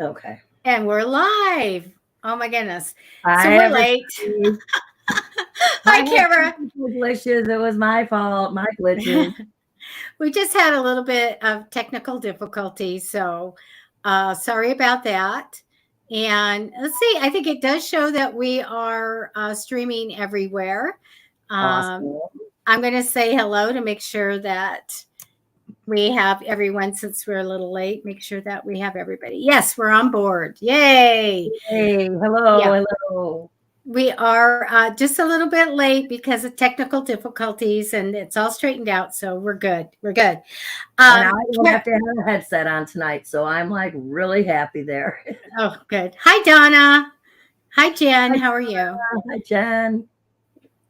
Okay. And we're live. Oh my goodness. So Hi, we're late. everybody. I Hi, had Cara. technical glitches. It was my fault. My glitches. We just had a little bit of technical difficulty. So sorry about that. And let's see, I think it does show that we are streaming everywhere. Um, Awesome. I'm going to say hello to make sure that we have everyone since we're a little late. Make sure that we have everybody. Yes, we're on board. Yay. Hey, hello, Yeah. hello. We are just a little bit late because of technical difficulties, and it's all straightened out. So we're good. We're good. And I don't have to have a headset on tonight, so I'm like really happy there. Oh, good. Hi, Donna. Hi, Jen. Hi, How are you? Hi, Jen.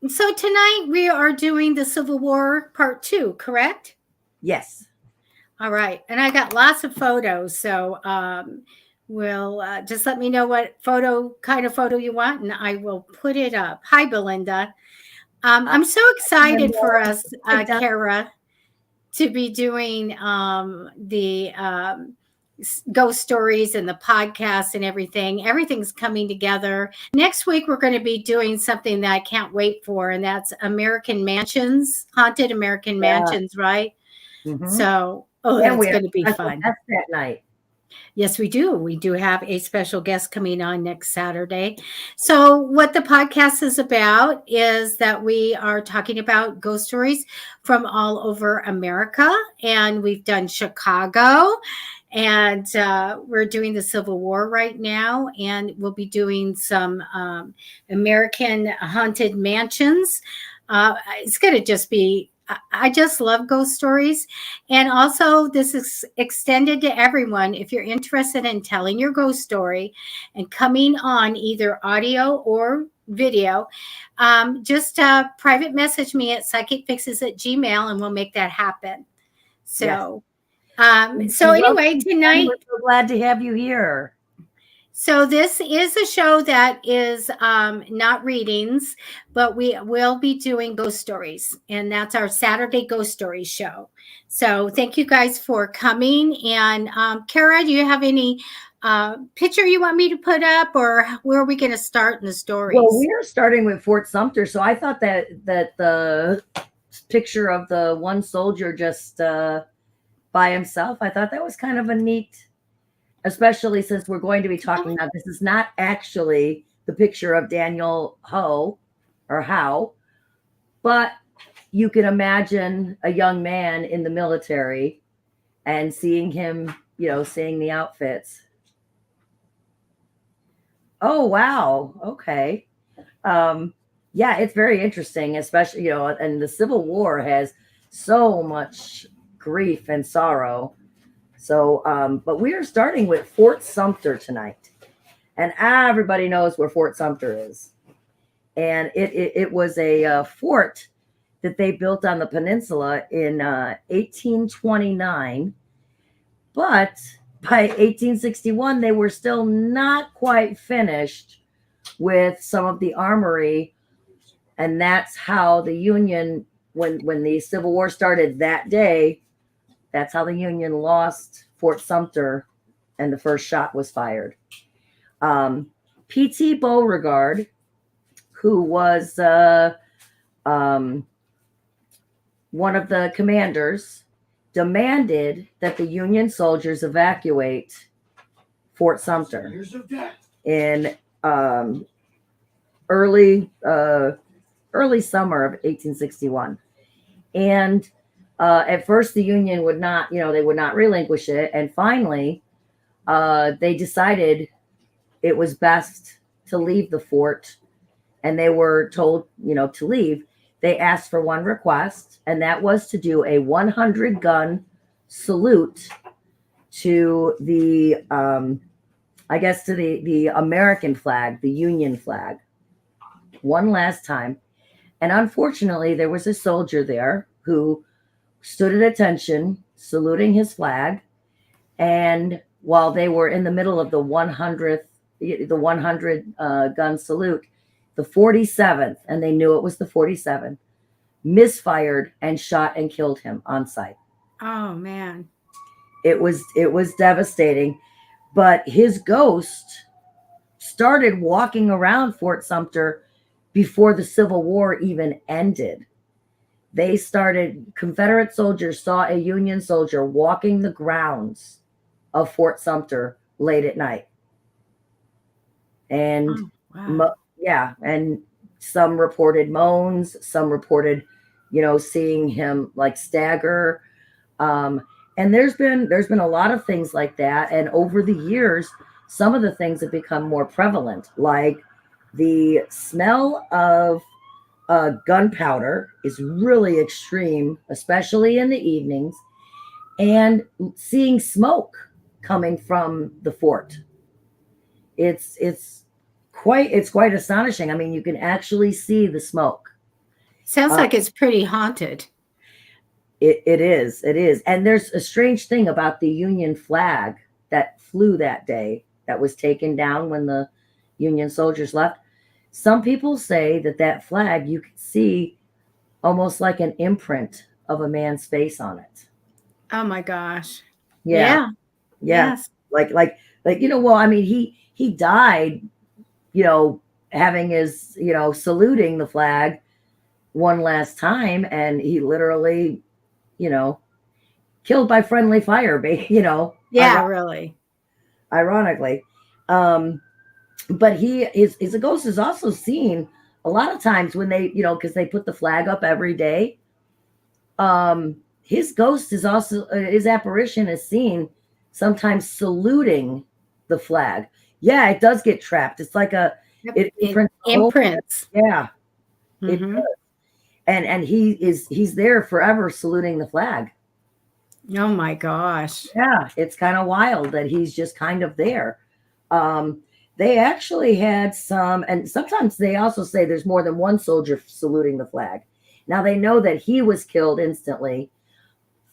So tonight we are doing the Civil War Part 2, correct? Yes. All right. And I got lots of photos. So we'll just let me know what kind of photo you want, and I will put it up. Hi, Belinda. I'm so excited for us, Cara, to be doing the ghost stories and the podcast and everything. Everything's coming together. Next week, we're going to be doing something that I can't wait for, and that's American Mansions, Haunted American Mansions, right? Mm-hmm. So, and that's going to be fun. That night. Yes, we do. We do have a special guest coming on next Saturday. So, what the podcast is about is that we are talking about ghost stories from all over America. And we've done Chicago, and we're doing the Civil War right now. And we'll be doing some American haunted mansions. It's going to just be I just love ghost stories. And also, this is extended to everyone. If you're interested in telling your ghost story and coming on either audio or video, just private message me at psychicfixes@gmail and we'll make that happen. So, yes. So anyway, tonight. We're so glad to have you here. So this is a show that is not readings, but we will be doing ghost stories, and that's our Saturday Ghost Stories show. So thank you guys for coming. And Cara, do you have any picture you want me to put up, or where are we going to start in the stories? Well, we are starting with Fort Sumter, so I thought that the picture of the one soldier just by himself, I thought that was kind of a neat. Especially since we're going to be talking now, this is not actually the picture of Daniel Howe, but you can imagine a young man in the military and seeing him, seeing the outfits. Oh, wow. Okay. Yeah, it's very interesting, especially, and the Civil War has so much grief and sorrow. So, but we are starting with Fort Sumter tonight, and everybody knows where Fort Sumter is. And it was a fort that they built on the peninsula in 1829. But by 1861, they were still not quite finished with some of the armory. And that's how the Union, when the Civil War started that day, that's how the Union lost Fort Sumter, and the first shot was fired. P.T. Beauregard, who was one of the commanders, demanded that the Union soldiers evacuate Fort Sumter in early summer of 1861. And at first, the Union would not, they would not relinquish it. And finally, they decided it was best to leave the fort. And they were told, to leave. They asked for one request, and that was to do a 100-gun salute to the, to the American flag, the Union flag, one last time. And unfortunately, there was a soldier there who stood at attention, saluting his flag. And while they were in the middle of the 100 gun salute, the 47th, and they knew it was the 47th, misfired and shot and killed him on sight. Oh man. It was devastating. But his ghost started walking around Fort Sumter before the Civil War even ended. They started, Confederate soldiers saw a Union soldier walking the grounds of Fort Sumter late at night. And Oh, wow. yeah, and some reported moans, some reported, seeing him like stagger. Um, and there's been a lot of things like that. And over the years, some of the things have become more prevalent, like the smell of gunpowder is really extreme, especially in the evenings, and seeing smoke coming from the fort. It's quite astonishing. I mean, you can actually see the smoke. Sounds Uh, like it's pretty haunted. it is, and there's a strange thing about the Union flag that flew that day that was taken down when the Union soldiers left. Some people say that that flag you could see almost like an imprint of a man's face on it. Oh my gosh. Yeah, Yeah. yeah, Yes. like well, I mean, he died, you know, having his, saluting the flag one last time, and he literally, you know, killed by friendly fire, Yeah, really. ironically. Um, but his ghost is also seen a lot of times when they, because they put the flag up every day. His ghost is also his apparition is seen sometimes saluting the flag. Yeah, it does get trapped. It's like Yep. it It imprints the whole. imprints. Yeah, it Hmm. and he's there forever saluting the flag. Oh my gosh. Yeah, it's kind of wild that he's just kind of there. Um, they actually had some, and sometimes they also say there's more than one soldier saluting the flag. Now they know that he was killed instantly.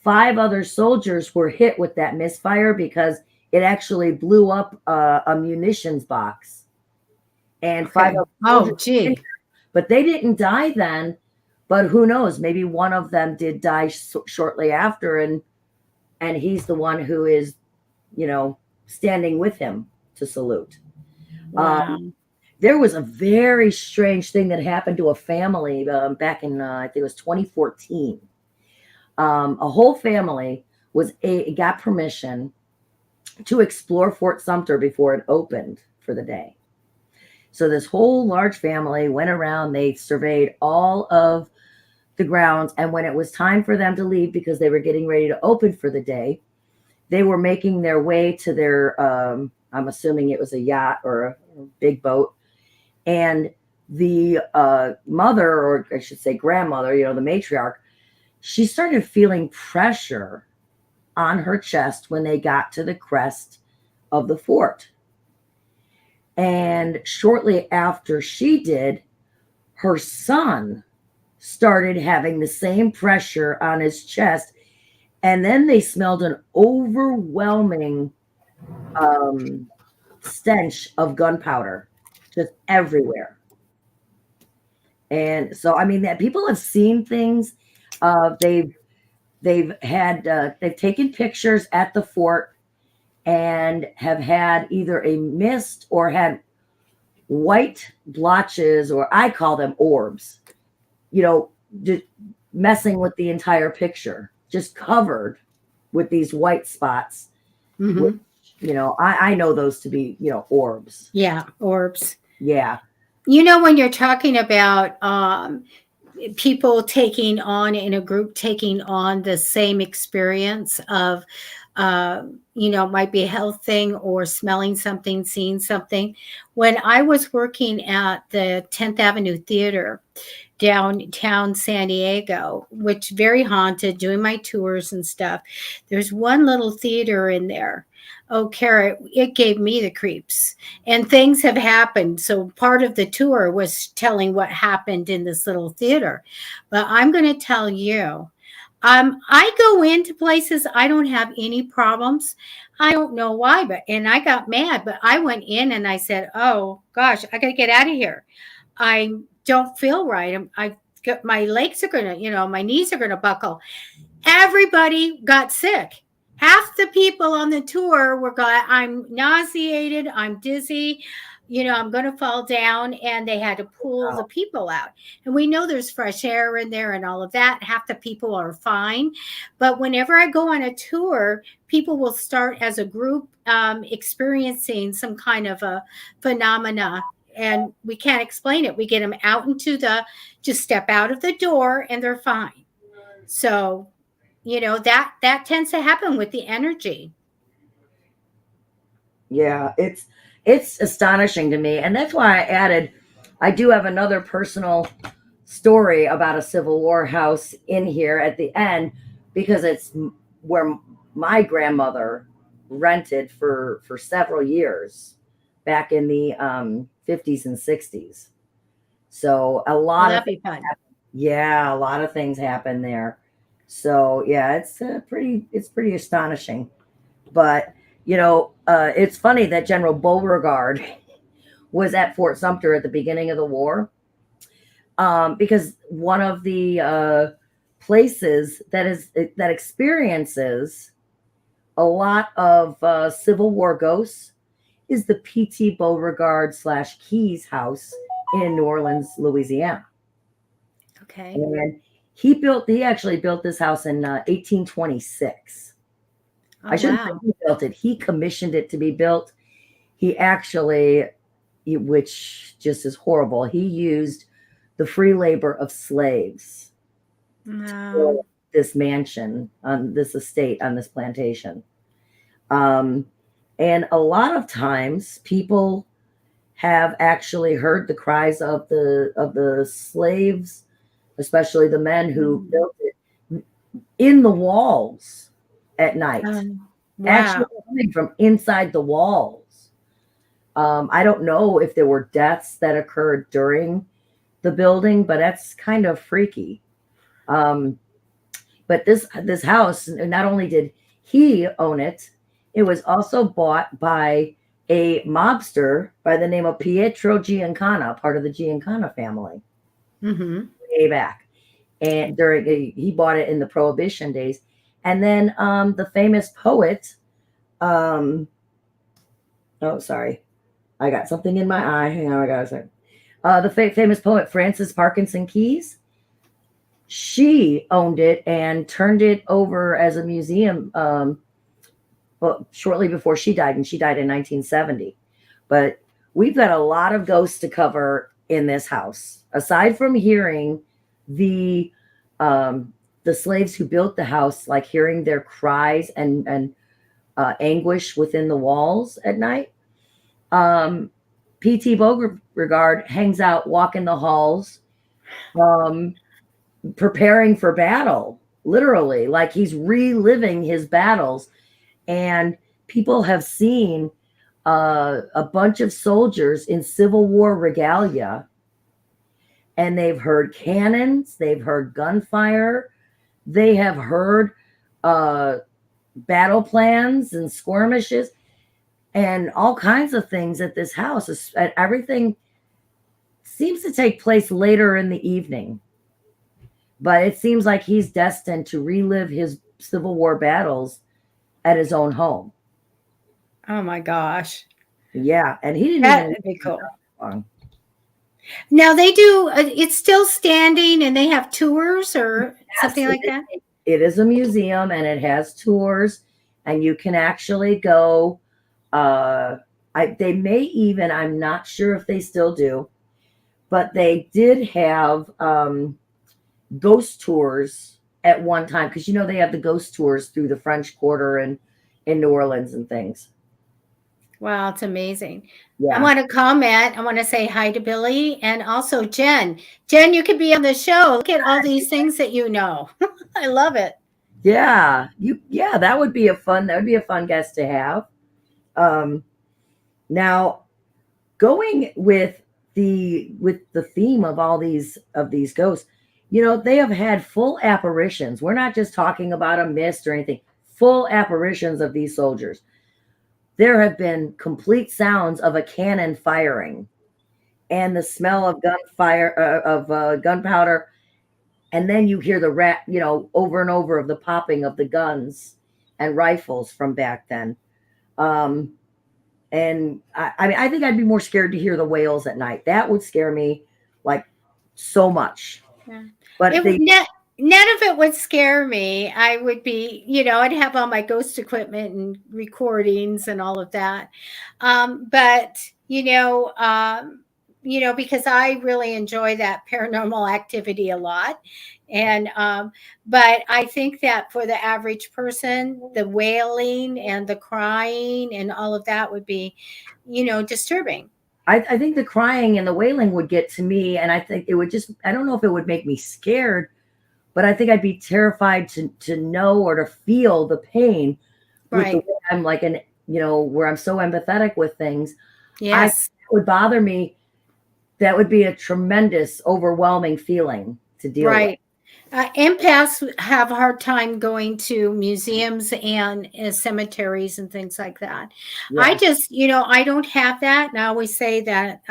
5 other soldiers were hit with that misfire because it actually blew up a munitions box, and five Okay. other Oh, soldiers were gee. injured. But they didn't die then. But who knows? Maybe one of them did die shortly after, and he's the one who is, you know, standing with him to salute. Wow. There was a very strange thing that happened to a family back in, I think it was 2014. A whole family got permission to explore Fort Sumter before it opened for the day. So this whole large family went around. They surveyed all of the grounds, and when it was time for them to leave because they were getting ready to open for the day, they were making their way to their, I'm assuming it was a yacht or a big boat. And the mother, or I should say grandmother, the matriarch, she started feeling pressure on her chest when they got to the crest of the fort. And shortly after she did, her son started having the same pressure on his chest. And then they smelled an overwhelming stench of gunpowder just everywhere. And so, I mean, that people have seen things. They've taken pictures at the fort and have had either a mist or had white blotches, or I call them orbs, just messing with the entire picture, just covered with these white spots, which, Hmm. I know those to be, orbs. Yeah, orbs. Yeah. When you're talking about people taking on in a group, taking on the same experience of, might be a health thing or smelling something, seeing something. When I was working at the 10th Avenue Theater, downtown San Diego, which very haunted, doing my tours and stuff. There's one little theater in there. Oh, Cara, it gave me the creeps. And things have happened. So part of the tour was telling what happened in this little theater. But I'm going to tell you, I go into places, I don't have any problems. I don't know why, and I got mad, but I went in and I said, oh gosh, I got to get out of here. I don't feel right. I my legs are gonna, my knees are gonna buckle. Everybody got sick. half the people on the tour were going, I'm nauseated, I'm dizzy, I'm going to fall down. And they had to pull the Wow. people out. And we know there's fresh air in there and all of that. Half the people are fine. But whenever I go on a tour, people will start as a group experiencing some kind of a phenomena. And we can't explain it. We get them out just step out of the door and they're fine. So that tends to happen with the energy. Yeah, it's astonishing to me, and that's why I added. I do have another personal story about a Civil War house in here at the end because it's where my grandmother rented for several years back in the 50s and 60s. So a Well, lot of that'd be fun. yeah, a lot of things happen there. So yeah, it's pretty astonishing. But it's funny that General Beauregard was at Fort Sumter at the beginning of the war, because one of the places that experiences a lot of Civil War ghosts is the P.T. Beauregard / Keys house in New Orleans, Louisiana. Okay. And he actually built this house in 1826. Oh, I shouldn't say wow. he built it. He commissioned it to be built. He actually, which just is horrible, he used the free labor of slaves to build Wow. this mansion on this estate, on this plantation. Um, and a lot of times people have actually heard the cries of the slaves, especially the men who Mm. built it, in the walls at night, actually Wow. coming from inside the walls. I don't know if there were deaths that occurred during the building, but that's kind of freaky. Um, but this house, not only did he own it, it was also bought by a mobster by the name of Pietro Giancana, part of the Giancana family, Mm-hmm. way back. And he bought it in the Prohibition days. And then the famous poet, um, oh sorry, I got something in my eye. Hang on, I got a second. The famous poet Frances Parkinson Keys, she owned it and turned it over as a museum, well, shortly before she died, and she died in 1970. But we've got a lot of ghosts to cover in this house. Aside from hearing the the slaves who built the house, like hearing their cries and anguish within the walls at night. P.T. Beauregard hangs out, walking the halls, um, preparing for battle, literally, like he's reliving his battles. And people have seen a bunch of soldiers in Civil War regalia, and they've heard cannons, they've heard gunfire, they have heard uh, battle plans and skirmishes and all kinds of things at this house. Everything seems to take place later in the evening, but it seems like he's destined to relive his Civil War battles at his own home. Oh my gosh. Yeah, and he didn't even live That'd be there cool. that long. Now they do, it's still standing and they have tours or Yes, something like that? it is a museum and it has tours, and you can actually go. They may even, I'm not sure if they still do, but they did have ghost tours at one time, because they have the ghost tours through the French Quarter and in New Orleans and things. Wow, it's amazing. I Yeah. want to comment. I want to say hi to Billy and also Jen. Jen, you could be on the show. Look at all these things that you know. I love it. Yeah, that would be a fun guest to have. Now, going with the theme of all these ghosts, they have had full apparitions. We're not just talking about a mist or anything. Full apparitions of these soldiers. There have been complete sounds of a cannon firing and the smell of gunfire, of gunpowder, and then you hear the rat, over and over, of the popping of the guns and rifles from back then. Um, and I mean, I think I'd be more scared to hear the whales at night. That would scare me like so much. Yeah. But It would none of it would scare me. I would be, I'd have all my ghost equipment and recordings and all of that. But because I really enjoy that paranormal activity a lot. And but I think that for the average person, the wailing and the crying and all of that would be, disturbing. I think the crying and the wailing would get to me, and I think it would just, I don't know if it would make me scared, but I think I'd be terrified to know or to feel the pain with the Right. way I'm like where I'm so empathetic with things. Yes. It would bother me. That would be a tremendous, overwhelming feeling to deal with. Right. Empaths have a hard time going to museums and cemeteries and things like that. I Yeah. just, I don't have that. And I always say that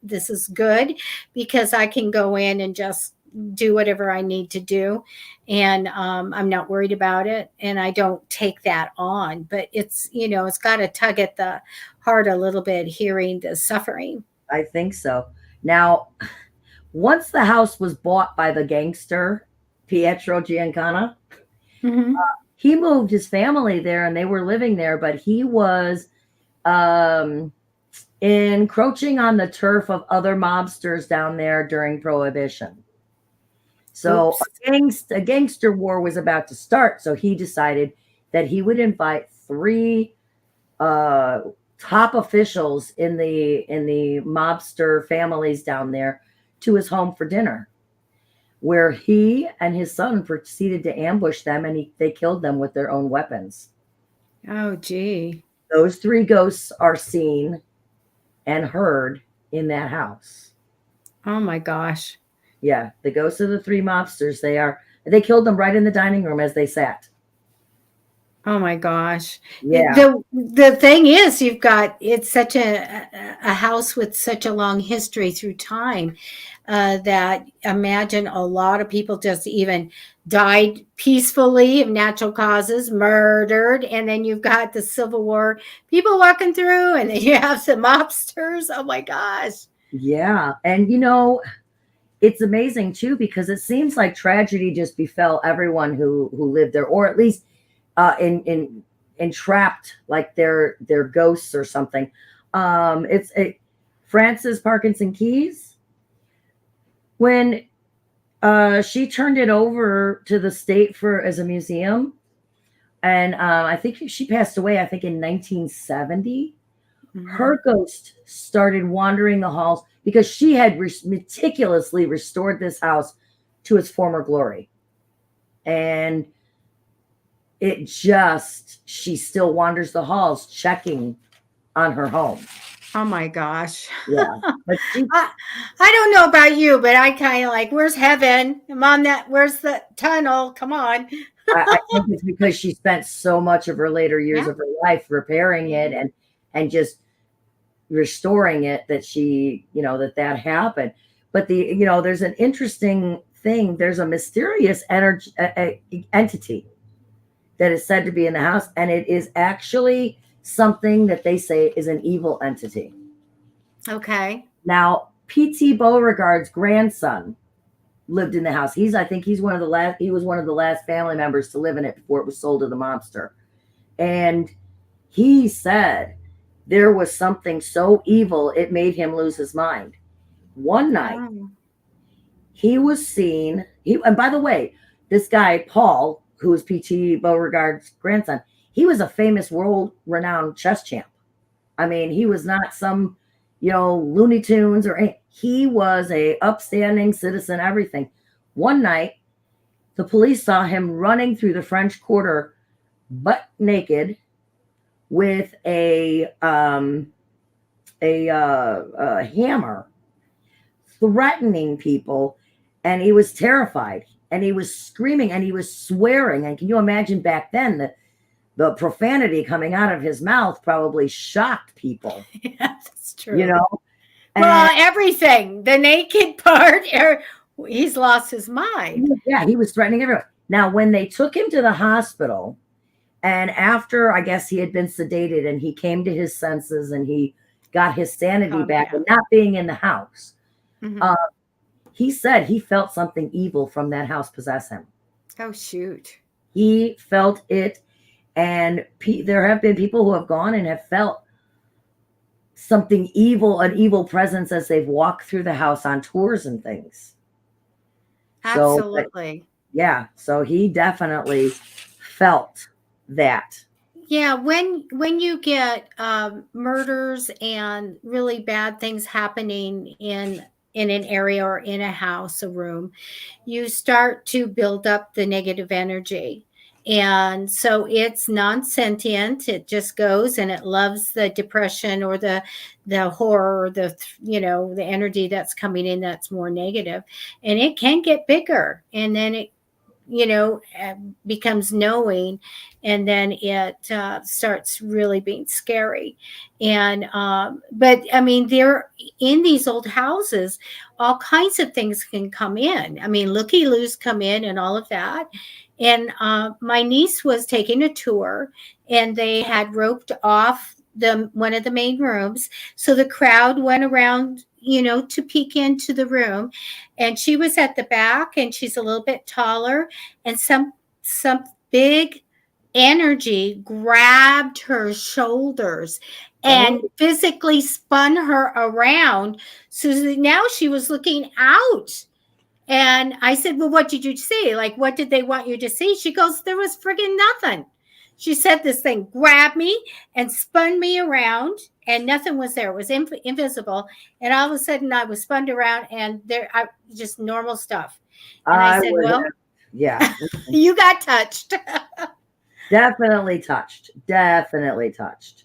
this is good because I can go in and just do whatever I need to do. And I'm not worried about it. And I don't take that on. But it's, it's got to tug at the heart a little bit hearing the suffering. I think so. Now, once the house was bought by the gangster, Pietro Giancana, Mm-hmm. he moved his family there and they were living there, but he was um, encroaching on the turf of other mobsters down there during Prohibition. So a gangster war was about to start. So he decided that he would invite three top officials in the mobster families down there to his home for dinner, where he and his son proceeded to ambush them, and they killed them with their own weapons. Oh, gee. Those three ghosts are seen and heard in that house. Oh, my gosh. Yeah, the ghosts of the three mobsters. They killed them right in the dining room as they sat. Oh my gosh. Yeah. The thing is, it's such a house with such a long history through time that imagine a lot of people just even died peacefully of natural causes, murdered, and then you've got the Civil War people walking through, and then you have some mobsters. Oh my gosh. Yeah. And it's amazing too, because it seems like tragedy just befell everyone who lived there, or at least entrapped, like they're ghosts or something. Frances Parkinson Keyes, when she turned it over to the state as a museum, and I think she passed away, I think in 1970. Mm-hmm. Her ghost started wandering the halls because she had meticulously restored this house to its former glory. And she still wanders the halls checking on her home. Oh my gosh. Yeah. But I don't know about you, but I kind of like, where's heaven? Where's the tunnel? Come on. I think it's because she spent so much of her later years of her life repairing it and just restoring it that she, that happened. But there's an interesting thing. There's a mysterious entity that is said to be in the house, and it is actually something that they say is an evil entity. Okay. Now, P.T. Beauregard's grandson lived in the house. He was one of the last family members to live in it before it was sold to the mobster. And he said there was something so evil it made him lose his mind. One night, he was seen, and by the way, this guy, Paul, who was P.T. Beauregard's grandson, he was a famous world-renowned chess champ. I mean, he was not some, Looney Tunes or anything. He was a upstanding citizen, everything. One night, the police saw him running through the French Quarter butt naked with a hammer, threatening people, and he was terrified. And he was screaming and he was swearing. And can you imagine back then the profanity coming out of his mouth probably shocked people. Yeah, that's true. Well, everything, the naked part, he's lost his mind. Yeah, he was threatening everyone. Now, when they took him to the hospital And after, I guess, he had been sedated and he came to his senses and he got his sanity Calm back and down. not being in the house, Mhm. uh, he said he felt something evil from that house possess him. Oh, shoot. He felt it. And there have been people who have gone and have felt something evil, an evil presence as they've walked through the house on tours and things. So, but Absolutely. yeah, so he definitely felt that. Yeah, when you get murders and really bad things happening in an area or in a house, a room, you start to build up the negative energy. And so it's non-sentient. It just goes and it loves the depression or the horror, the energy that's coming in that's more negative. And it can get bigger. And then it becomes knowing, and then it starts really being scary. And but I mean, there in these old houses, all kinds of things can come in. I mean, looky loos come in and all of that. And my niece was taking a tour, and they had roped off the one of the main rooms, so the crowd went around, to peek into the room. And she was at the back, and she's a little bit taller, and some big energy grabbed her shoulders Oh, and physically spun her around, so that now she was looking out. And I said, well, what did you see? Like, what did they want you to see? She goes, there was friggin' nothing. She said this thing grabbed me and spun me around, and nothing was there. It was invisible. And all of a sudden I was spun around, and just normal stuff. And I I said, would well, have, yeah, you got touched. definitely touched. Definitely touched.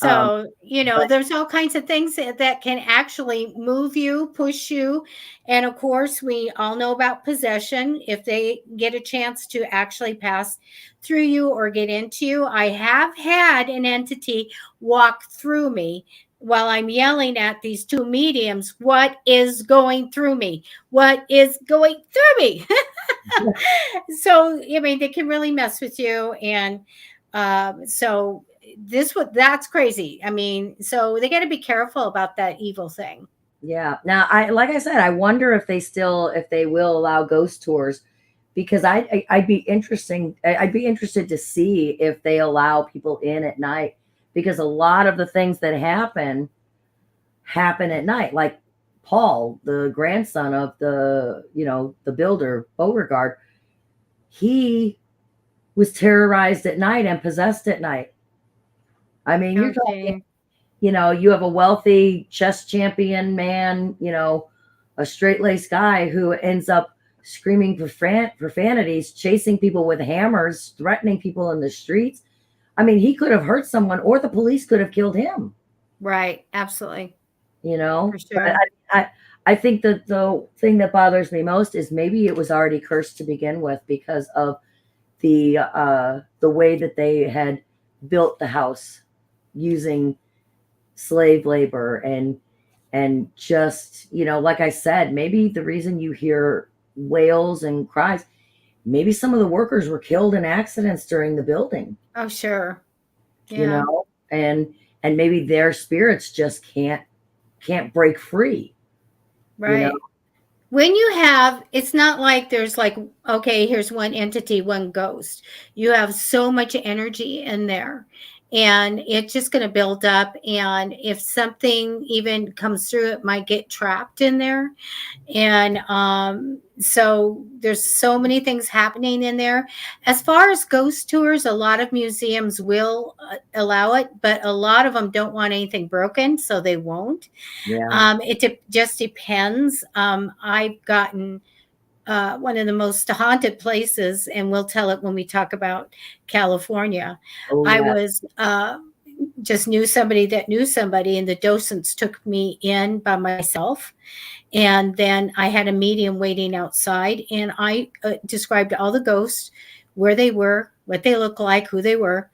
Um, So, but there's all kinds of things that can actually move you, push you. And of course, we all know about possession. If they get a chance to actually pass through you or get into you, I have had an entity walk through me while I'm yelling at these two mediums, what is going through me? What is going through me? So, I mean, they can really mess with you. And so that's crazy. I mean, so they got to be careful about that evil thing. yeah. Now, like I said, I wonder if they will allow ghost tours, because I'd be interesting. I'd be interested to see if they allow people in at night, because a lot of the things that happen at night. Like Paul, the grandson of the builder Beauregard, he was terrorized at night and possessed at night. I mean, you're talking, Okay. you have a wealthy chess champion man, a straight laced guy who ends up screaming profanities, chasing people with hammers, threatening people in the streets. I mean, he could have hurt someone, or the police could have killed him. Right. Absolutely. For But sure. I think that the thing that bothers me most is maybe it was already cursed to begin with, because of the way that they had built the house using slave labor, and just, like I said, maybe the reason you hear wails and cries, maybe some of the workers were killed in accidents during the building, Oh, sure. you Yeah. know and maybe their spirits just can't break free, you know Right. When you have, it's not like there's like, okay, here's one entity, one ghost. You have so much energy in there, and it's just going to build up. And if something even comes through, it might get trapped in there. And so there's so many things happening in there. As far as ghost tours, a lot of museums will allow it, but a lot of them don't want anything broken, so they won't. yeah. Just depends. I've gotten one of the most haunted places, and we'll tell it when we talk about California. Oh, I yeah. was just knew somebody that knew somebody, and the docents took me in by myself. And then I had a medium waiting outside, and I described all the ghosts, where they were, what they looked like, who they were,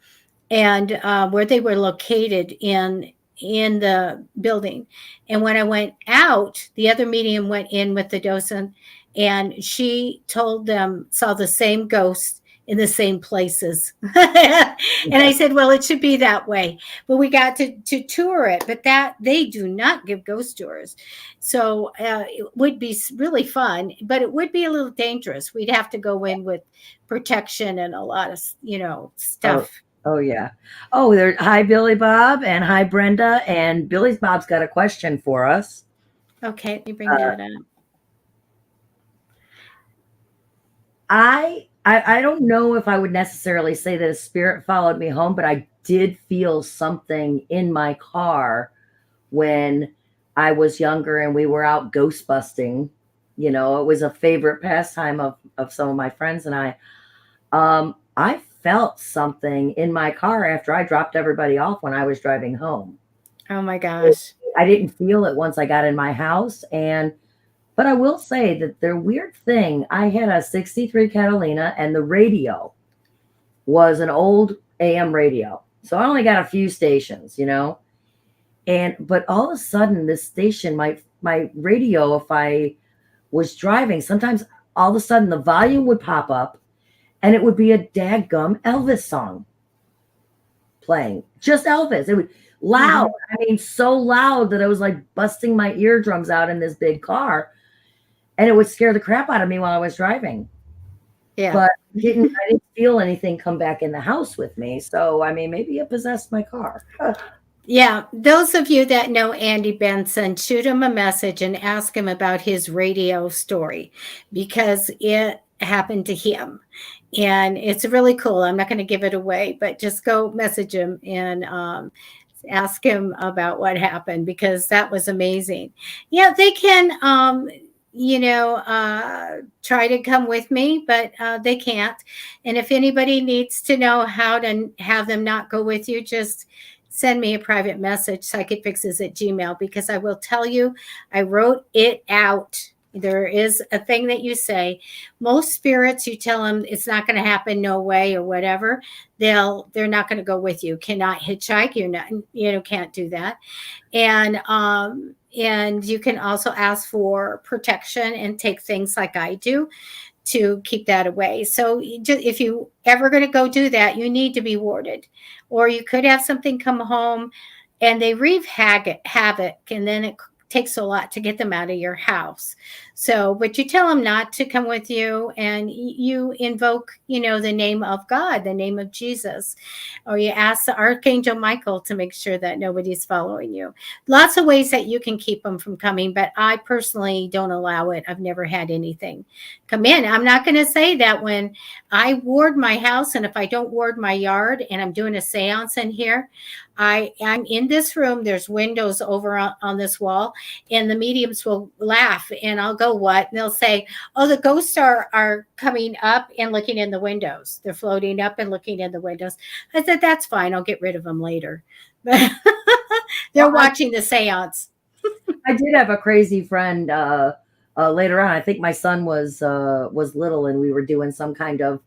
and where they were located in the building. And when I went out, the other medium went in with the docent, and she told them saw the same ghost in the same places. And I said, well, it should be that way. But we got to tour it, but that they do not give ghost tours. So it would be really fun, but it would be a little dangerous. We'd have to go in with protection and a lot of, Oh, stuff. oh yeah. Oh, there. Hi, Billy Bob, and hi, Brenda. And Billy Bob's got a question for us. Okay, let me bring that up. I don't know if I would necessarily say that a spirit followed me home, but I did feel something in my car when I was younger and we were out ghost busting. You know, it was a favorite pastime of some of my friends and I. I felt something in my car after I dropped everybody off when I was driving home. Oh my gosh. I didn't feel it once I got in my house, but I will say that the weird thing, I had a 63 Catalina and the radio was an old AM radio. So I only got a few stations, you know. But all of a sudden this station, my radio, if I was driving, sometimes all of a sudden the volume would pop up and it would be a dadgum Elvis song playing. Just Elvis. It was loud. I mean, so loud that I was like busting my eardrums out in this big car. And it would scare the crap out of me while I was driving. Yeah. But I didn't feel anything come back in the house with me. So I mean, maybe it possessed my car. Yeah, those of you that know Andy Benson, shoot him a message and ask him about his radio story because it happened to him. And it's really cool. I'm not going to give it away, but just go message him and ask him about what happened because that was amazing. Yeah, they can, try to come with me, but they can't. And if anybody needs to know how to have them not go with you, just send me a private message, psychicfixes@gmail.com, because I will tell you, I wrote it out. There is a thing that you say. Most spirits, you tell them it's not going to happen, no way, or whatever. They're not going to go with you. Cannot hitchhike. You're not, can't do that. And you can also ask for protection and take things like I do to keep that away. So if you ever going to go do that, you need to be warded, or you could have something come home and they wreak havoc, and then it takes a lot to get them out of your house. So, but you tell them not to come with you, and you invoke, the name of God, the name of Jesus, or you ask the Archangel Michael to make sure that nobody's following you. Lots of ways that you can keep them from coming, but I personally don't allow it. I've never had anything come in. I'm not going to say that when I ward my house, and if I don't ward my yard and I'm doing a seance in here, I'm in this room, there's windows over on this wall, and the mediums will laugh, and I'll go, what? And they'll say, oh, the ghosts are coming up and looking in the windows. They're floating up and looking in the windows. I said, that's fine. I'll get rid of them later. They're watching the seance. I did have a crazy friend later on. I think my son was little, and we were doing some kind of,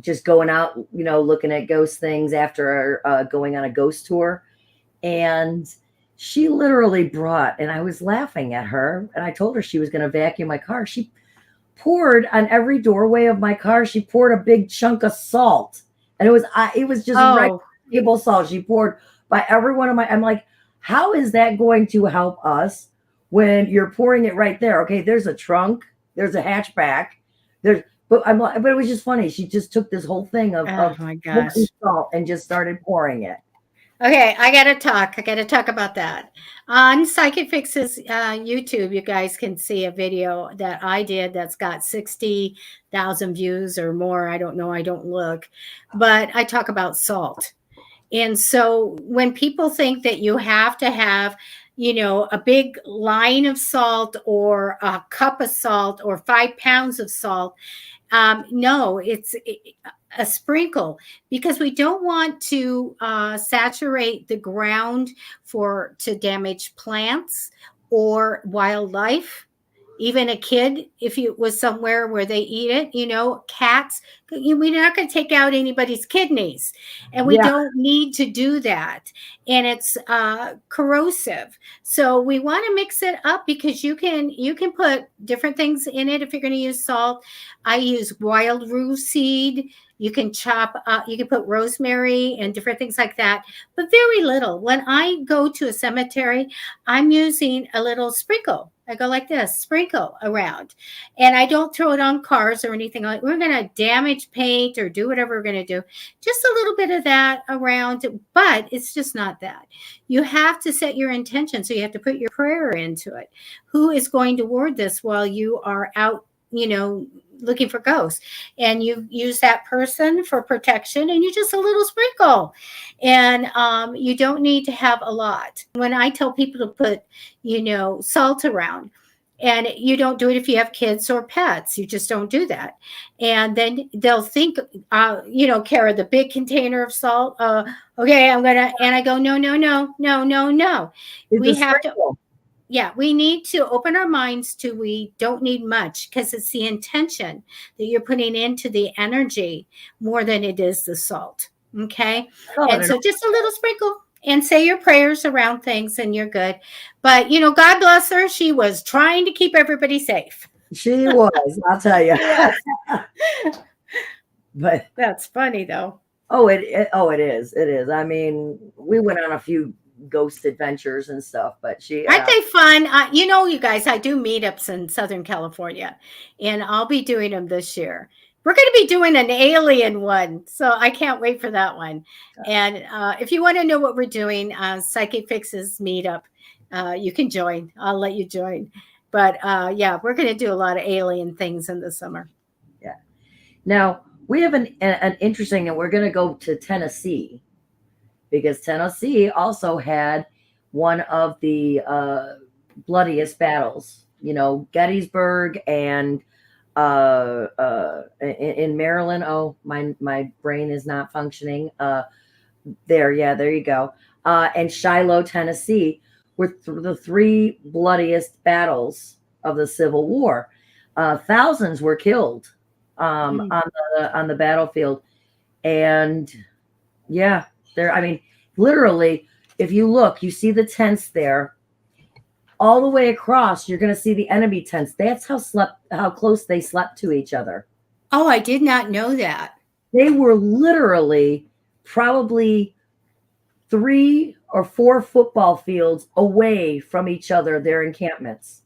just going out, looking at ghost things after going on a ghost tour. And she literally brought, and I was laughing at her, and I told her she was going to vacuum my car. She poured on every doorway of my car. She poured a big chunk of salt, and it was just regular table salt. She poured by every one of my, I'm like, how is that going to help us when you're pouring it right there? Okay, there's a trunk, there's a hatchback, but it was just funny. She just took this whole thing of my gosh, salt and just started pouring it. Okay, I got to talk about that. On Psychic Fixes YouTube, you guys can see a video that I did that's got 60,000 views or more. I don't know. I don't look. But I talk about salt. And so when people think that you have to have, a big line of salt or a cup of salt or 5 pounds of salt, no, it's a sprinkle, because we don't want to saturate the ground to damage plants or wildlife. even a kid, if you was somewhere where they eat it, cats, we're not going to take out anybody's kidneys, and we Yeah. don't need to do that. And it's corrosive. So we want to mix it up, because you can put different things in it. If you're going to use salt, I use wild rose seed. You can you can put rosemary and different things like that, but very little. When I go to a cemetery, I'm using a little sprinkle. I go like this, sprinkle around, and I don't throw it on cars or anything like. We're going to damage paint or do whatever we're going to do. Just a little bit of that around, but it's just not that. You have to set your intention, so you have to put your prayer into it. Who is going to ward this while you are out, looking for ghosts? And you use that person for protection, and you just a little sprinkle, and you don't need to have a lot. When I tell people to put salt around, and you don't do it if you have kids or pets, you just don't do that. And then they'll think, Cara, the big container of salt, okay, I'm gonna, and I go, no, It's we a have to. sprinkle. Yeah, we need to open our minds to, we don't need much, because it's the intention that you're putting into the energy more than it is the salt. Okay. Oh, And so just a little sprinkle, and say your prayers around things, and you're good. But, God bless her. She was trying to keep everybody safe. she was, I'll tell you. Yes. But That's funny, though. it is. It is. I mean, we went on a few ghost adventures and stuff, but Aren't they fun? You guys, I do meetups in Southern California, and I'll be doing them this year. We're going to be doing an alien one, so I can't wait for that one. And if you want to know what we're doing, Psychic Fixes meetup, you can join. I'll let you join. But yeah, we're going to do a lot of alien things in the summer. Yeah. Now we have an interesting, and we're going to go to Tennessee, because Tennessee also had one of the bloodiest battles. Gettysburg and in Maryland. Oh, my brain is not functioning. There you go. And Shiloh, Tennessee, were the three bloodiest battles of the Civil War. Thousands were killed on the battlefield, and yeah, there. I mean, literally, if you look, you see the tents there. All the way across, you're going to see the enemy tents. That's how close they slept to each other. Oh, I did not know that. They were literally probably 3 or 4 football fields away from each other, their encampments.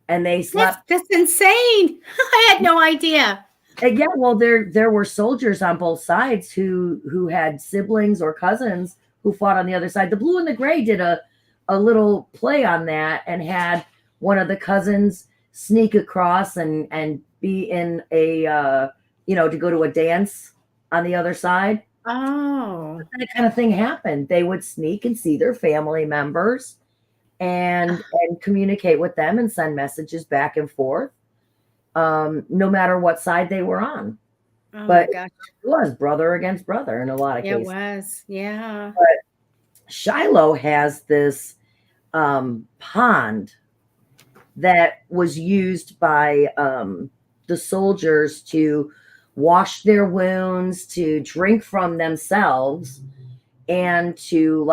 And they slept. That's insane. I had no idea. Yeah, well, there were soldiers on both sides who had siblings or cousins who fought on the other side. The Blue and the Gray did a little play on that, and had one of the cousins sneak across and be in a to go to a dance on the other side. Oh, That kind of thing happened. They would sneak and see their family members and communicate with them and send messages back and forth, no matter what side they were on. oh But gosh. it was brother against brother in a lot of Yeah, cases. it was. Yeah. But Shiloh has this pond that was used by the soldiers to wash their wounds, to drink from themselves, and to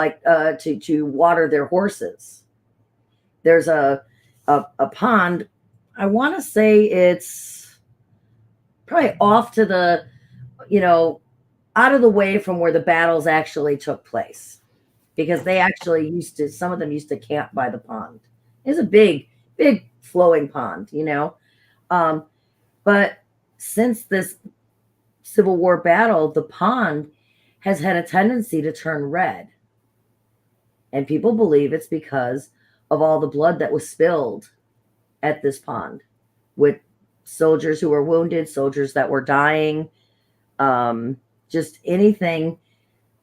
to water their horses. There's a pond. I want to say it's probably off to the, out of the way from where the battles actually took place, because they actually some of them used to camp by the pond. It's a big flowing pond, but since this Civil War battle, the pond has had a tendency to turn red. And people believe it's because of all the blood that was spilled at this pond, with soldiers who were wounded, soldiers that were dying, just anything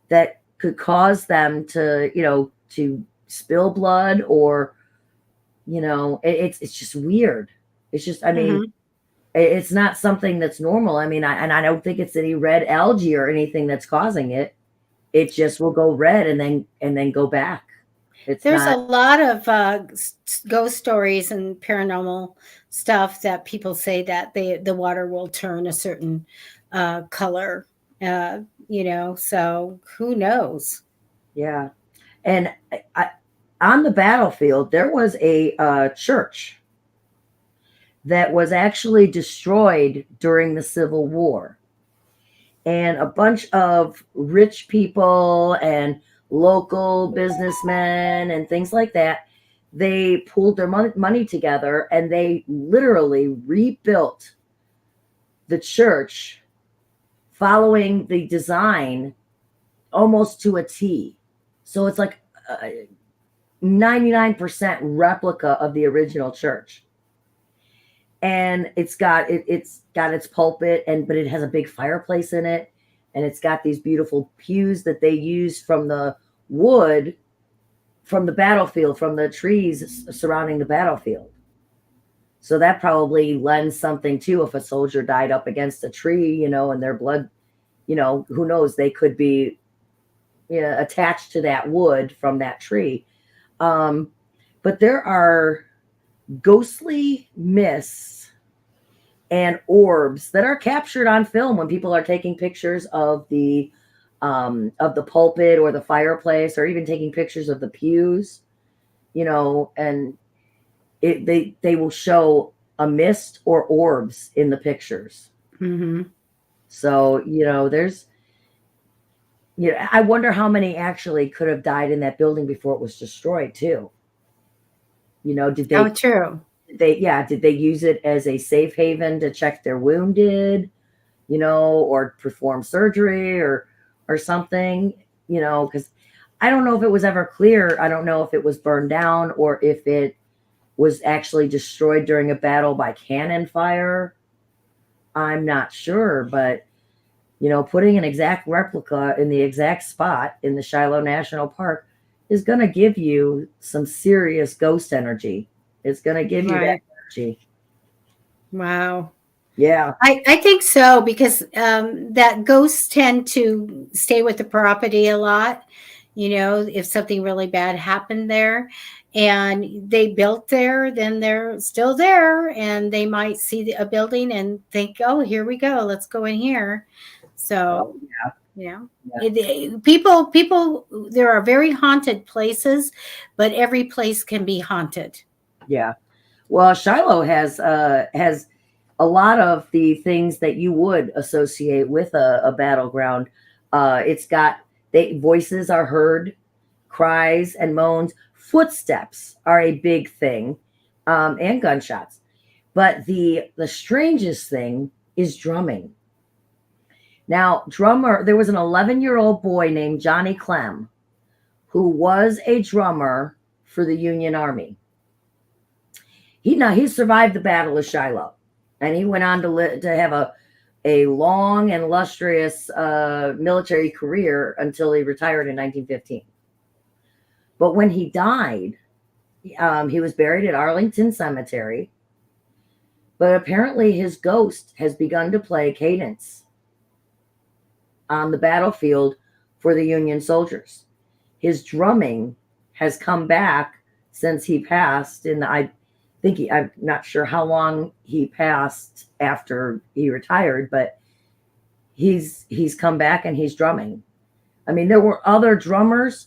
that could cause them to, to spill blood, or, it's just weird. It's just, I mean, it's not something that's normal. I mean, I don't think it's any red algae or anything that's causing it. It just will go red and then go back. It's There's a not. lot of ghost stories and paranormal stuff that people say that the water will turn a certain color. So who knows? Yeah. And on the battlefield, there was a church that was actually destroyed during the Civil War. And a bunch of rich people and local businessmen and things like that, they pooled their money together and they literally rebuilt the church following the design almost to a T. So it's like a 99% replica of the original church. And it's got its pulpit, but it has a big fireplace in it, and it's got these beautiful pews that they use from the wood from the battlefield, from the trees surrounding the battlefield. So that probably lends something too. If a soldier died up against a tree, and their blood, who knows, they could be attached to that wood from that tree. But there are ghostly mists and orbs that are captured on film when people are taking pictures of the pulpit or the fireplace, or even taking pictures of the pews, and they will show a mist or orbs in the pictures. Mm-hmm. So there's I wonder how many actually could have died in that building before it was destroyed too. Did they? Oh, true. Did they use it as a safe haven to check their wounded, or perform surgery or something, because I don't know if it was ever clear. I don't know if it was burned down or if it was actually destroyed during a battle by cannon fire. I'm not sure, but putting an exact replica in the exact spot in the Shiloh National Park is going to give you some serious ghost energy. It's going to give you that energy. Wow. Yeah. I think so, because that ghosts tend to stay with the property a lot. If something really bad happened there and they built there, then they're still there, and they might see a building and think, oh, here we go, let's go in here. So, people, there are very haunted places, but every place can be haunted. Yeah. Well, Shiloh has a lot of the things that you would associate with a battleground. It's got voices are heard, cries and moans, footsteps are a big thing, and gunshots. But the strangest thing is drumming. Now, there was an 11-year-old boy named Johnny Clem who was a drummer for the Union Army. He survived the Battle of Shiloh, and he went on to have a long and illustrious military career until he retired in 1915. But when he died, he was buried at Arlington Cemetery. But apparently his ghost has begun to play cadence on the battlefield for the Union soldiers. His drumming has come back since he passed I'm not sure how long he passed after he retired, but he's come back and he's drumming. I mean, there were other drummers,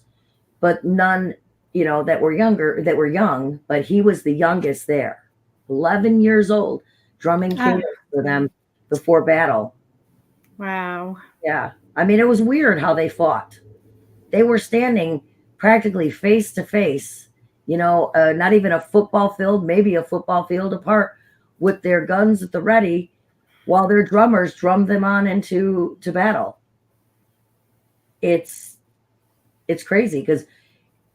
but none, that were young, but he was the youngest there. 11 years old, drumming cadence for them before battle. Wow. Yeah. I mean, it was weird how they fought. They were standing practically face to face, not even a football field, maybe a football field apart, with their guns at the ready, while their drummers drummed them on into battle. It's crazy, because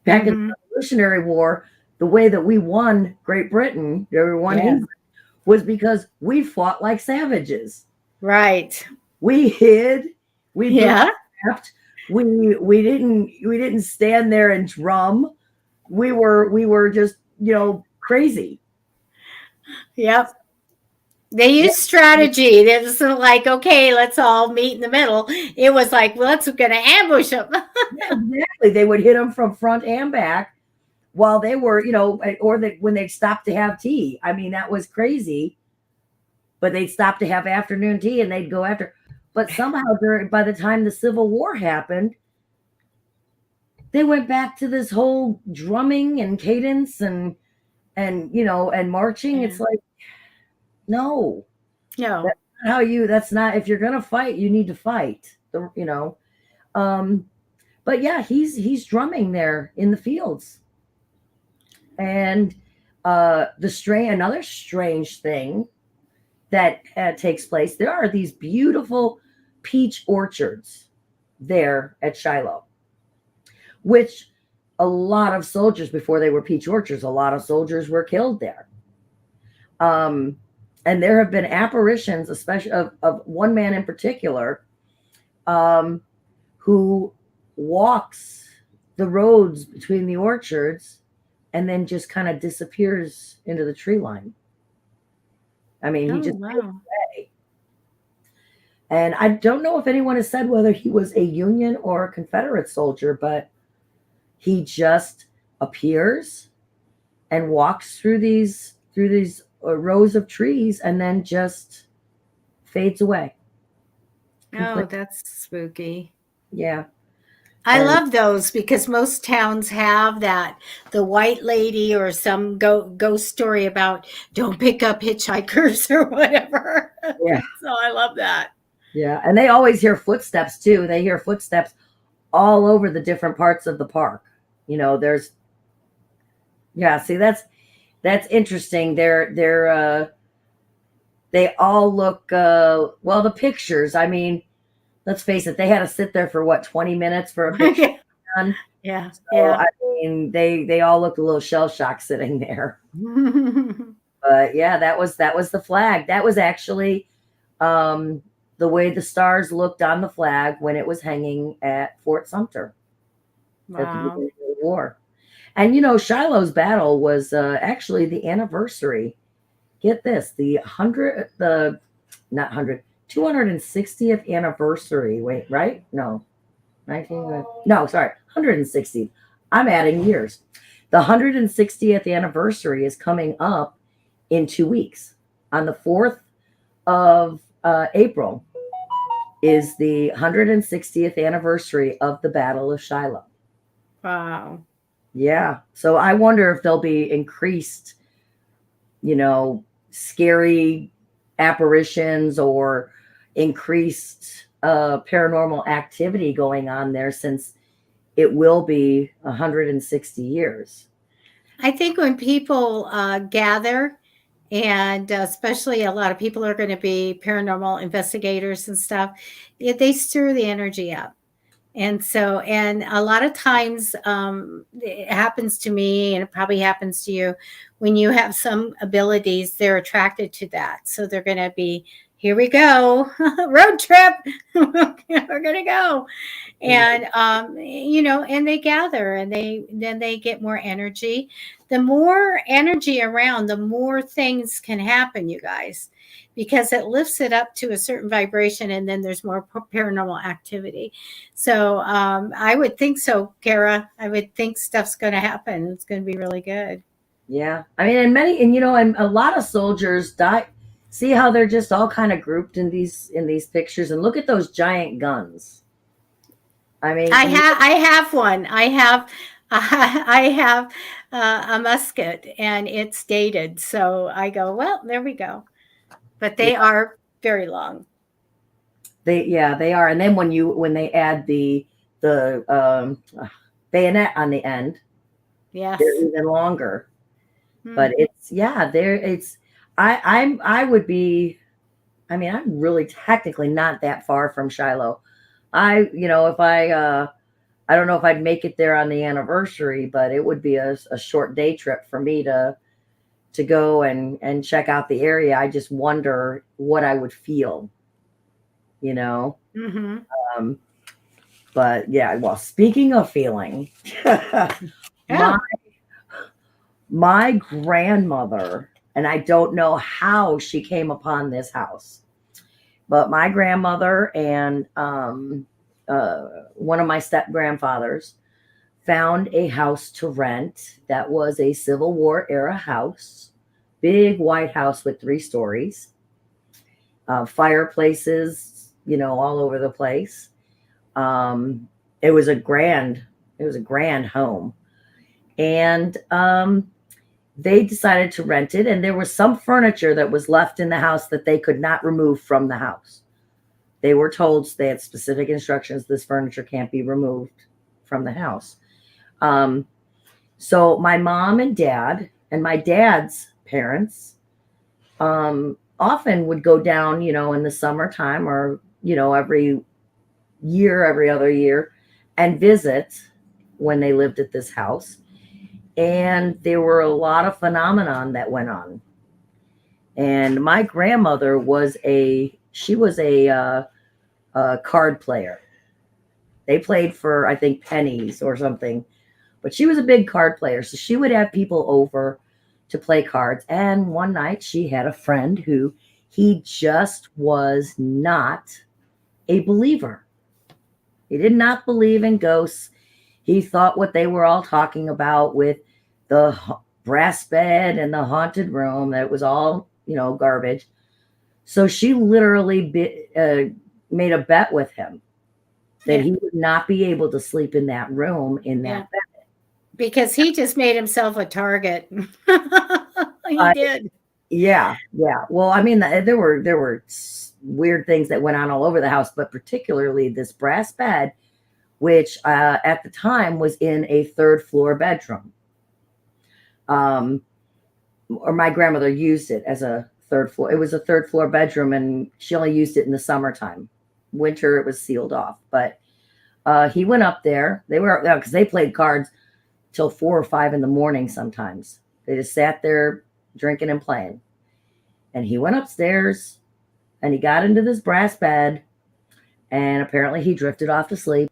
back in the Revolutionary War, the way that we won Great Britain, England, was because we fought like savages. Right. We hid. We trapped. We didn't stand there and drum. We were just, crazy. Yep. They used strategy. It wasn't like, okay, let's all meet in the middle. It was like, well, let's going to ambush them. Yeah, exactly. They would hit them from front and back while they were, or when they'd stop to have tea. I mean, that was crazy. But they'd stop to have afternoon tea and they'd go after. But somehow, by the time the Civil War happened, they went back to this whole drumming and cadence and marching. Yeah. It's like, no, No. that's not how you. That's not, if you're gonna fight, you need to fight. But yeah, he's drumming there in the fields, and another strange thing that takes place. There are these beautiful peach orchards there at Shiloh, which a lot of soldiers, before they were peach orchards, a lot of soldiers were killed there. And there have been apparitions, especially of one man in particular, who walks the roads between the orchards and then just kind of disappears into the tree line. I mean, he just fades away. And I don't know if anyone has said whether he was a Union or a Confederate soldier, but he just appears and walks through these rows of trees and then just fades away. Oh, that's spooky. Yeah. I love those because most towns have that, the white lady or some ghost story about don't pick up hitchhikers or whatever. Yeah. So I love that. Yeah. And they always hear footsteps too. They hear footsteps all over the different parts of the park. See, that's interesting. They all look, the pictures, I mean, let's face it, they had to sit there for 20 minutes for a picture. Yeah. So, I mean, they all looked a little shell-shocked sitting there. But yeah, that was the flag. That was actually the way the stars looked on the flag when it was hanging at Fort Sumter at the beginning of the war. And Shiloh's battle was actually the anniversary. Get this, the 260th anniversary. Wait, right? No. 160th. I'm adding years. The 160th anniversary is coming up in 2 weeks. On the 4th of April is the 160th anniversary of the Battle of Shiloh. Wow. Yeah. So I wonder if there'll be increased, scary apparitions or increased paranormal activity going on there, since it will be 160 years. I think when people gather, and especially a lot of people are going to be paranormal investigators and stuff, they stir the energy up. And so, and a lot of times it happens to me, and it probably happens to you, when you have some abilities, they're attracted to that. So they're going to be, here we go, road trip, we're going to go. And, and they gather, and then they get more energy. The more energy around, the more things can happen, you guys, because it lifts it up to a certain vibration, and then there's more paranormal activity. So I would think so, Cara. I would think stuff's going to happen. It's going to be really good. Yeah. I mean, and a lot of soldiers die. See how they're just all kind of grouped in these pictures, and look at those giant guns. I mean, I have one. I have a musket, and it's dated. So I go, well, there we go. But they are very long. They are. And then when they add the bayonet on the end, yes, they're even longer. But I would be, I mean, I'm really technically not that far from Shiloh. If I don't know if I'd make it there on the anniversary, but it would be a short day trip for me to go and check out the area. I just wonder what I would feel, Mm-hmm. But yeah, well, speaking of feeling, my grandmother, and I don't know how she came upon this house, but my grandmother and one of my step grandfathers found a house to rent that was a Civil War era house, big white house with 3 stories, fireplaces, all over the place. Um, it was a grand, home, and they decided to rent it. And there was some furniture that was left in the house that they could not remove from the house. They were told, they had specific instructions: this furniture can't be removed from the house. So my mom and dad and my dad's parents often would go down, in the summertime, or, every year, every other year, and visit when they lived at this house. And there were a lot of phenomenon that went on. And my grandmother was a card player. They played for, I think, pennies or something, but she was a big card player. So she would have people over to play cards. And one night she had a friend who he just was not a believer. He did not believe in ghosts. He thought what they were all talking about with the brass bed and the haunted room, that it was all, garbage. So she literally made a bet with him that he would not be able to sleep in that room, in that bed. Because he just made himself a target. He did. Yeah. Well, I mean, there were weird things that went on all over the house, but particularly this brass bed, which at the time was in a 3rd floor bedroom. Or my grandmother used it as a 3rd floor. It was a 3rd floor bedroom, and she only used it in the summertime. Winter, it was sealed off. But he went up there. They were, because they played cards till 4 or 5 in the morning sometimes. They just sat there drinking and playing. And he went upstairs, and he got into this brass bed, and apparently he drifted off to sleep.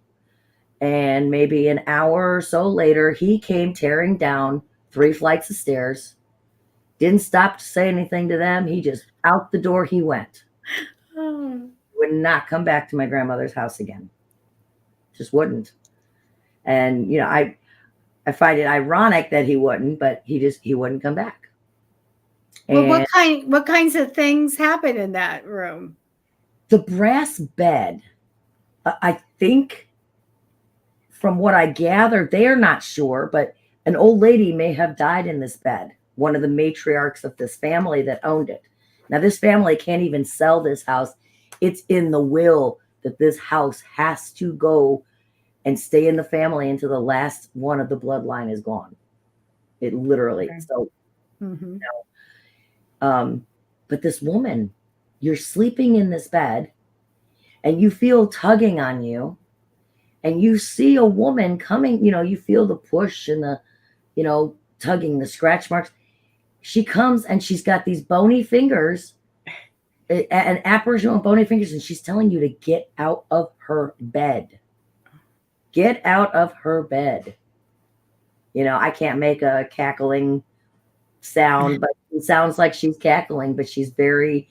And maybe an hour or so later, he came tearing down 3 flights of stairs. Didn't stop to say anything to them. He just, out the door he went. Would not come back to my grandmother's house again. Just wouldn't. And, I find it ironic that he wouldn't, but he wouldn't come back. Well, what kinds of things happen in that room? The brass bed, I think, from what I gather, they're not sure, but an old lady may have died in this bed. One of the matriarchs of this family that owned it. Now, this family can't even sell this house. It's in the will that this house has to go and stay in the family until the last one of the bloodline is gone. It literally. Okay. So, but this woman, you're sleeping in this bed, and you feel tugging on you, and you see a woman coming, you feel the push and the, tugging, the scratch marks. She comes, and she's got these bony fingers, an apparition of bony fingers, and she's telling you to get out of her bed. Get out of her bed. I can't make a cackling sound, but it sounds like she's cackling, but she's very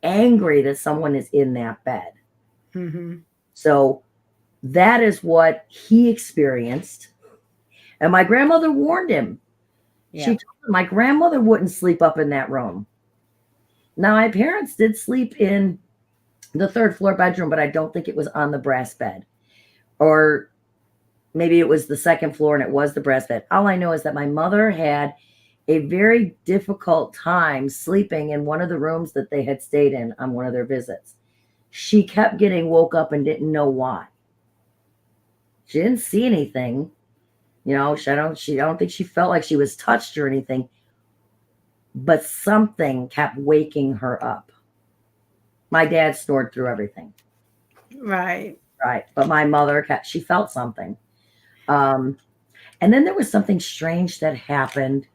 angry that someone is in that bed. So that is what he experienced. And my grandmother warned him. She told him my grandmother wouldn't sleep up in that room. Now, my parents did sleep in the 3rd floor bedroom, but I don't think it was on the brass bed. Or maybe it was the 2nd floor and it was the brass bed. All I know is that my mother had a very difficult time sleeping in one of the rooms that they had stayed in on one of their visits. She kept getting woke up and didn't know why. She didn't see anything. I don't think she felt like she was touched or anything, but something kept waking her up. My dad snored through everything. Right. But my mother she felt something. And then there was something strange that happened.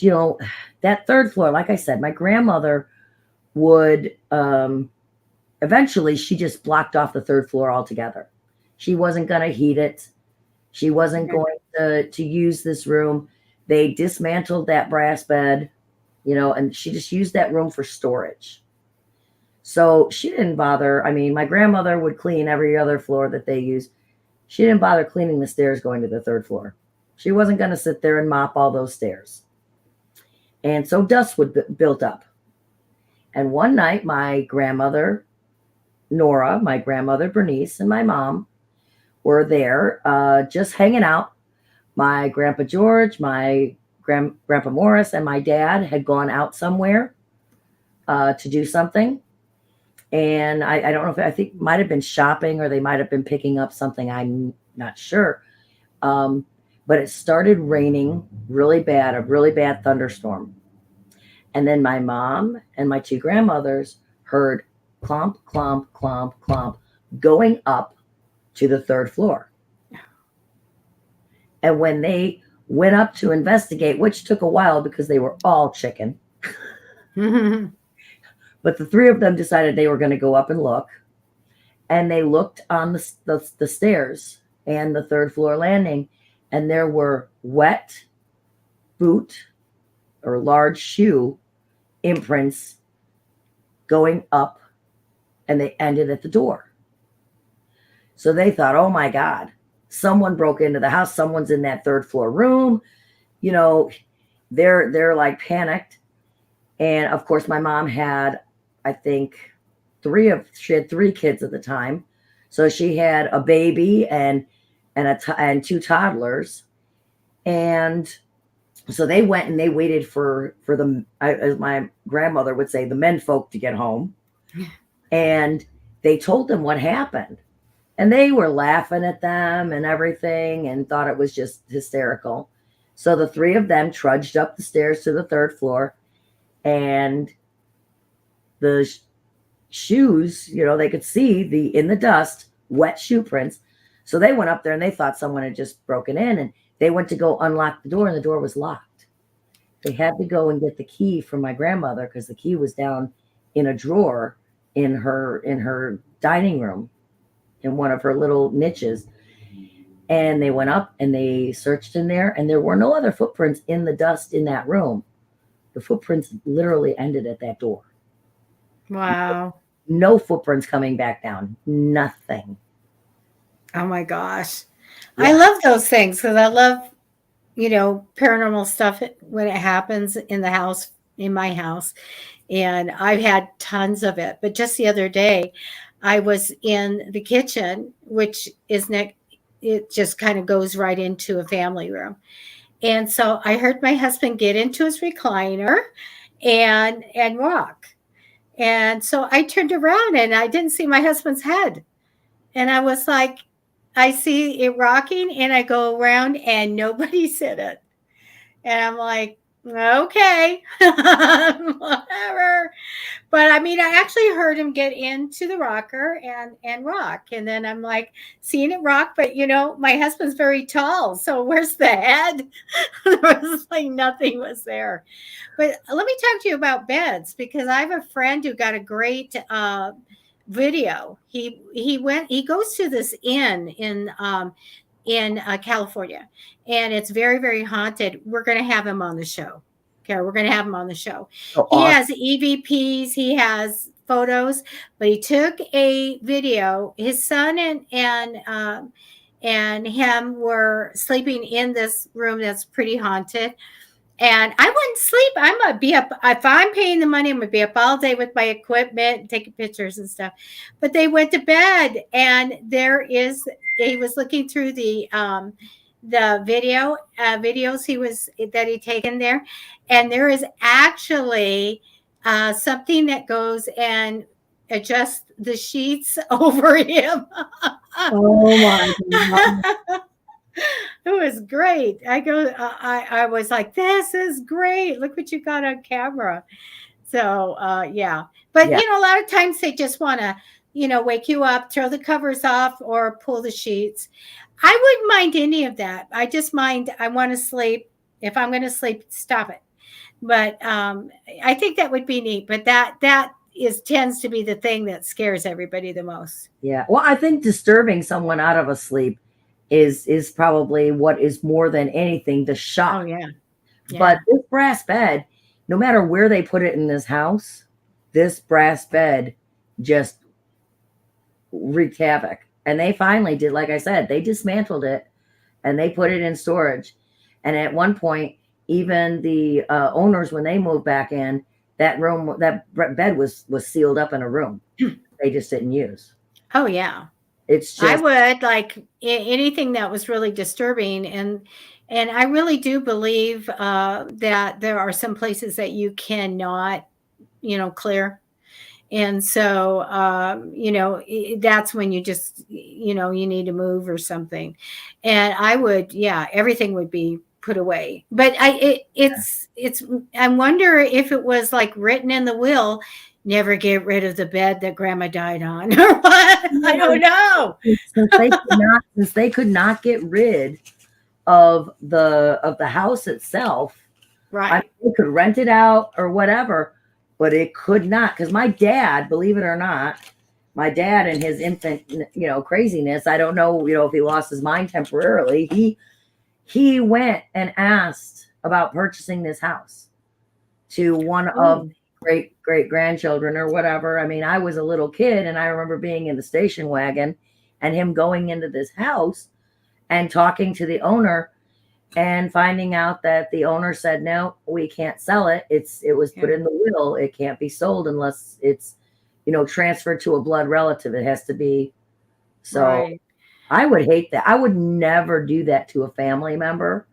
That 3rd floor, like I said, my grandmother would, eventually she just blocked off the 3rd floor altogether. She wasn't going to heat it. She wasn't going to use this room. They dismantled that brass bed, and she just used that room for storage. So she didn't bother. I mean, my grandmother would clean every other floor that they used. She didn't bother cleaning the stairs going to the third floor. She wasn't going to sit there and mop all those stairs. And so dust would built up. And one night, my grandmother, Nora, my grandmother, Bernice, and my mom were there just hanging out. My Grandpa George, my Grandpa Morris, and my dad had gone out somewhere to do something. And I don't know if I think it might have been shopping or they might have been picking up something. I'm not sure. But it started raining really bad, a really bad thunderstorm. And then my mom and my two grandmothers heard clomp, clomp, clomp, clomp going up to the third floor. And when they went up to investigate, which took a while because they were all chicken, but the three of them decided they were going to go up and look. And they looked on the stairs and the third floor landing, and there were wet boot or large shoe imprints going up, and they ended at the door. So they thought, oh my God, someone broke into the house. Someone's in that third floor room. You know, they're like panicked. And of course, my mom had, I think, she had three kids at the time. So she had a baby and two toddlers. And so they went and they waited for the, as my grandmother would say, the men folk to get home. And they told them what happened. And they were laughing at them and everything and thought it was just hysterical. So the three of them trudged up the stairs to the third floor, and the shoes, you know, they could see in the dust, wet shoe prints. So they went up there and they thought someone had just broken in, and they went to go unlock the door, and the door was locked. They had to go and get the key from my grandmother because the key was down in a drawer in her dining room, in one of her little niches. And they went up and they searched in there, and there were no other footprints in the dust in that room. The footprints literally ended at that door. Wow. No footprints coming back down. Nothing. Oh my gosh. Yeah. I love those things because I love, paranormal stuff when it happens in the house, in my house. And I've had tons of it. But just the other day, I was in the kitchen, which is it just kind of goes right into a family room. And so I heard my husband get into his recliner and rock. And so I turned around and I didn't see my husband's head. And I was like, I see it rocking, and I go around and nobody's in it. And I'm like, okay, whatever. But I mean, I actually heard him get into the rocker and rock. And then I'm like seeing it rock. But, my husband's very tall. So where's the head? There was like nothing was there. But let me talk to you about beds, because I have a friend who got a great video. He goes to this inn in California, and it's very, very haunted. We're going to have him on the show. Okay, we're going to have him on the show. Oh, awesome. He has EVPs, he has photos, but he took a video. His son and him were sleeping in this room that's pretty haunted. And I wouldn't sleep. I'm going to be up. If I'm paying the money, I'm going to be up all day with my equipment, taking pictures and stuff. But they went to bed, and he was looking through the videos he'd taken there. And there is actually something that goes and adjusts the sheets over him. Oh my God. It was great. I was like, this is great. Look what you got on camera. So, yeah. But, a lot of times they just want to, wake you up, throw the covers off, or pull the sheets. I wouldn't mind any of that. I just mind, I want to sleep. If I'm going to sleep, stop it. But I think that would be neat. But that tends to be the thing that scares everybody the most. Yeah. Well, I think disturbing someone out of a sleep is probably what is more than anything the shock. Oh, yeah. But this brass bed, no matter where they put it in this house, this brass bed just wreaked havoc. And they finally did, like I said, they dismantled it and they put it in storage. And at one point, even the owners, when they moved back in, that room, that bed was sealed up in a room they just didn't use. Oh yeah. It's I just, would like anything that was really disturbing, and I really do believe that there are some places that you cannot, clear, and so that's when you just you need to move or something, and I would, yeah, everything would be put away. But it's I wonder if it was like written in the will. Never get rid of the bed that grandma died on or what. I don't know. since they could not get rid of the house itself. I Right. mean, they could rent it out or whatever, but it could not. Because my dad, believe it or not, my dad and his infant, craziness. I don't know, if he lost his mind temporarily. He went and asked about purchasing this house to one of the great grandchildren or whatever. I mean, I was a little kid, and I remember being in the station wagon, and him going into this house and talking to the owner and finding out that the owner said, no, we can't sell it. It was put in the will. It can't be sold unless it's, transferred to a blood relative. It has to be. So Right. I would hate that. I would never do that to a family member.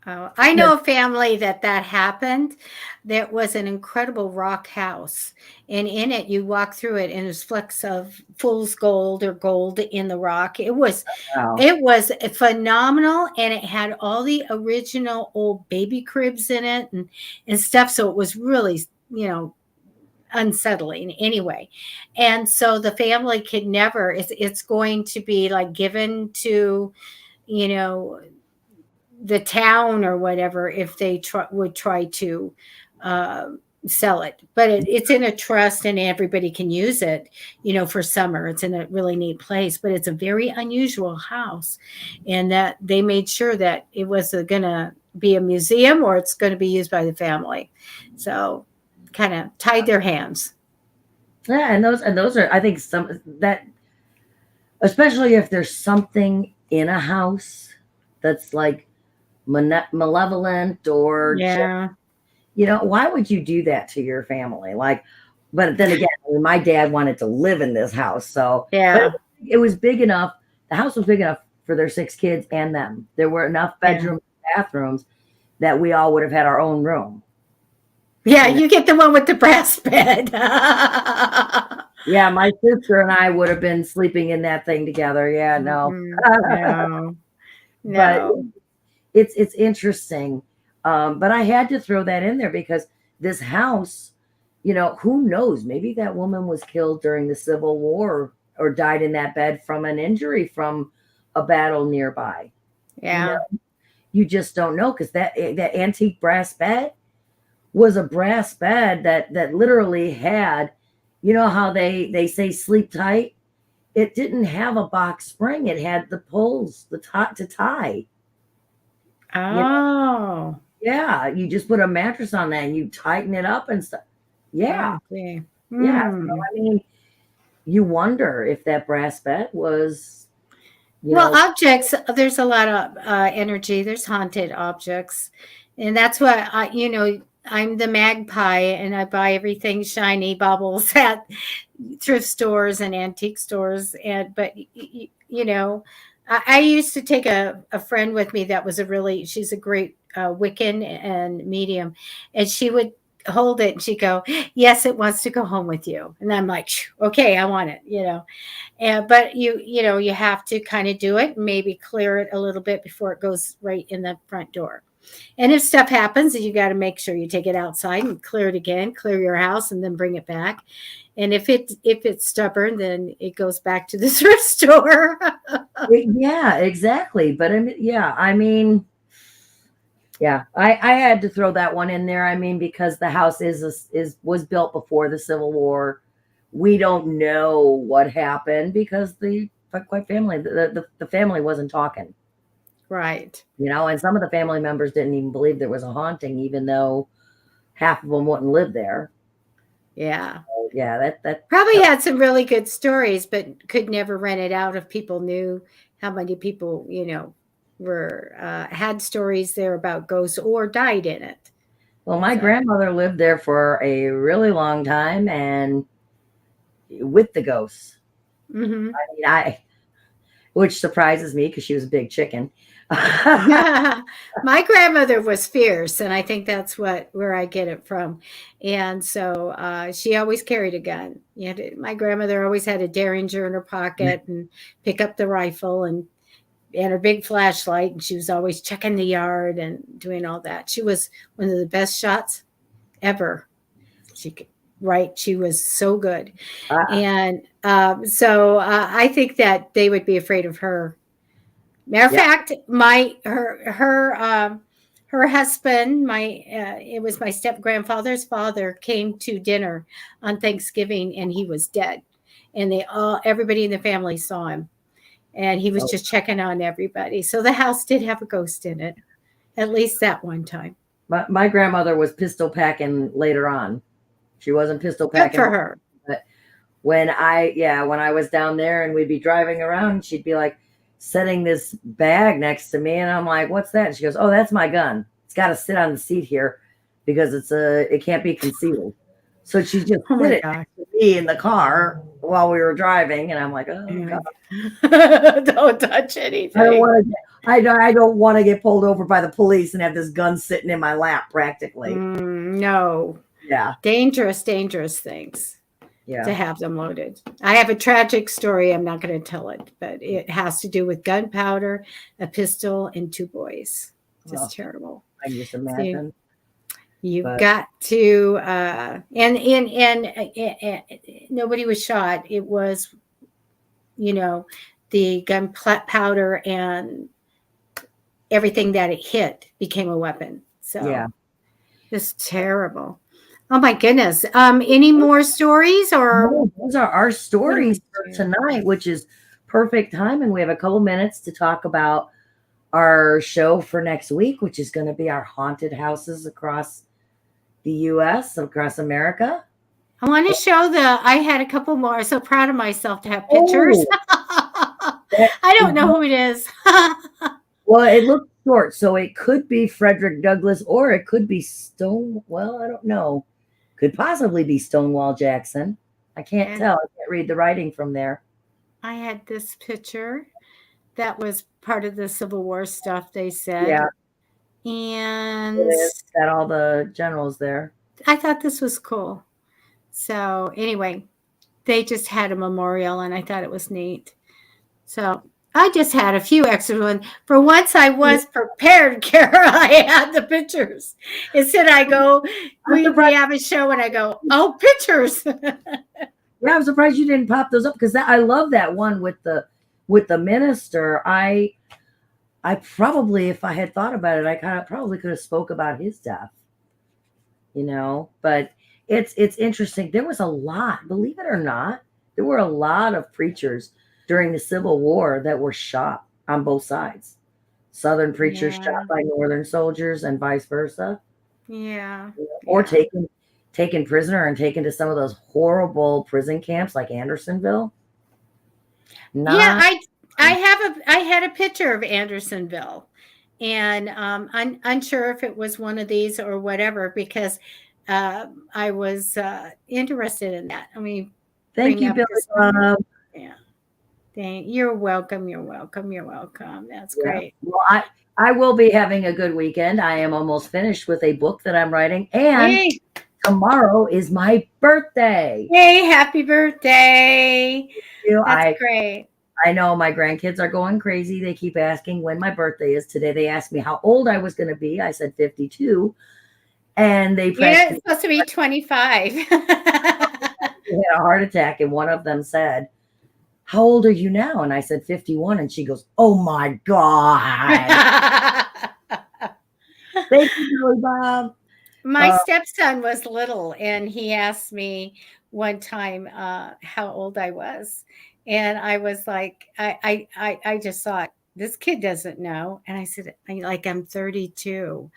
Oh, I know a family that happened. That was an incredible rock house, and in it, you walk through it, and there's flecks of fool's gold or gold in the rock. Wow. It was phenomenal, and it had all the original old baby cribs in it and stuff. So it was really, unsettling anyway. And so the family could never. It's going to be like given to, you know the town or whatever if they would try to uh, sell it. But it's in a trust and everybody can use it, for summer. It's in a really neat place, but it's a very unusual house. And that they made sure that it was going to be a museum or it's going to be used by the family. So kind of tied their hands. Yeah, and those are, I think, some that, especially if there's something in a house that's like malevolent or just, Yeah. why would you do that to your family? Like, but then again, I mean, my dad wanted to live in this house, so Yeah. but it was big enough. The house was big enough for their 6 kids and them. There were enough bedrooms, bathrooms that we all would have had our own room. Yeah, you get the one with the brass bed. Yeah, my sister and I would have been sleeping in that thing together. Yeah, no. No, But no. it's interesting. But I had to throw that in there because this house, who knows? Maybe that woman was killed during the Civil War or died in that bed from an injury from a battle nearby. Yeah. You just don't know, because that antique brass bed was a brass bed that literally had, how they say sleep tight. It didn't have a box spring. It had the pulls, the to tie. Oh. Yeah, you just put a mattress on that and you tighten it up and stuff. Yeah. Okay. Yeah. So, I mean, you wonder if that brass bed was, Well, objects, there's a lot of energy. There's haunted objects. And that's why I'm the magpie and I buy everything shiny bubbles at thrift stores and antique stores. But I used to take a friend with me that was she's a great Wiccan and medium, and she would hold it and she'd go, yes, it wants to go home with you. And I'm like, okay, I want it. But you have to kind of do it, maybe clear it a little bit before it goes right in the front door. And if stuff happens, you got to make sure you take it outside and clear it again, clear your house, and then bring it back. And if it's stubborn, then it goes back to the thrift store. Yeah, exactly. But I had to throw that one in there. I mean, because the house was built before the Civil War. We don't know what happened because the family, the family wasn't talking. Right. And some of the family members didn't even believe there was a haunting, even though half of them wouldn't live there. Yeah. yeah, that Probably had some really good stories, but could never rent it out if people knew how many people, were had stories there about ghosts or died in it. well, my So, grandmother lived there for a really long time and with the ghosts. mhm. I mean, which surprises me because she was a big chicken. My grandmother was fierce, and I think that's where I get it from. And so she always carried a gun. My grandmother always had a Derringer in her pocket and pick up the rifle and her big flashlight, and she was always checking the yard and doing all that. She was one of the best shots ever. She was so good, Ah, and so I think that they would be afraid of her. Matter of yeah. fact, her husband, it was my step grandfather's father, came to dinner on Thanksgiving, and he was dead, and everybody in the family saw him, and he was So just checking on everybody. So the house did have a ghost in it, at least that one time. my grandmother was pistol packing later on. She wasn't pistol Good packing, for her. but when I was down there and we'd be driving around, she'd be like setting this bag next to me, and I'm like, "What's that?" And she goes, "Oh, that's my gun. It's got to sit on the seat here because it can't be concealed." So she just Oh put my it God. next to me in the car while we were driving, and I'm like, "Oh God, Don't touch I don't anything. want to." I don't want to get pulled over by the police and have this gun sitting in my lap, practically. No. Yeah, Dangerous, dangerous things to yeah. have them loaded. I have a tragic story. I'm not going to tell it, but it has to do with gunpowder, a pistol, and two boys. Just Well, terrible. I can just So imagine. you've But got to, nobody was shot. It was, you know, the gunpowder and everything that it hit became a weapon. yeah. So it's terrible. Oh my goodness. Any more stories or No, those are our what do stories we for do? tonight, which is perfect time. And we have a couple minutes to talk about our show for next week, which is going to be our haunted houses across the US, across America. I want to show I had a couple more. I'm so proud of myself to have pictures. Oh, that I don't is, know who it is. well, it looks short, so it could be Frederick Douglass or it could be Stone. Well, I don't know. Could possibly be Stonewall Jackson. I can't And tell. I can't read the writing from there. I had this picture that was part of the Civil War stuff, they Yeah, said. it And is. Got all the generals there. I thought this was cool. So, anyway, they just had a memorial, and I thought it was neat. So, I just had a few extra ones. For once, I was prepared, Kara. I had the pictures. Instead, I'm we surprised. have a show, and I go, oh, pictures. Yeah, I'm surprised you didn't pop those up because I love that one with the minister. I probably, if I had thought about it, I kind of probably could have spoke about his death, But it's interesting. There was a lot, believe it or not, there were a lot of preachers during the Civil War that were shot on both sides. Southern preachers Yeah, shot by Northern soldiers and vice versa, yeah, or yeah. taken prisoner and taken to some of those horrible prison camps like Andersonville. Yeah, Not I had a picture of Andersonville, and I'm unsure if it was one of these or whatever because I was interested in that. I mean, Thank bring you, up Billy this one. Bob. Yeah, you're welcome. You're welcome. You're welcome. That's Yeah. great. Well, I will be having a good weekend. I am almost finished with a book that I'm writing, and Yay! tomorrow is my birthday. Yay! Happy birthday! You, That's great. I know my grandkids are going crazy. They keep asking when my birthday is. Today they asked me how old I was going to be. I said 52, and they You know, practically it's supposed to be 25. had a heart attack, and one of them said, "How old are you now?" And I said 51, and she goes, "Oh my God." Thank you, Billy Bob. My Uh, stepson was little, and he asked me one time how old I was, and I was like, I just thought this kid doesn't know, and I said, I'm 32.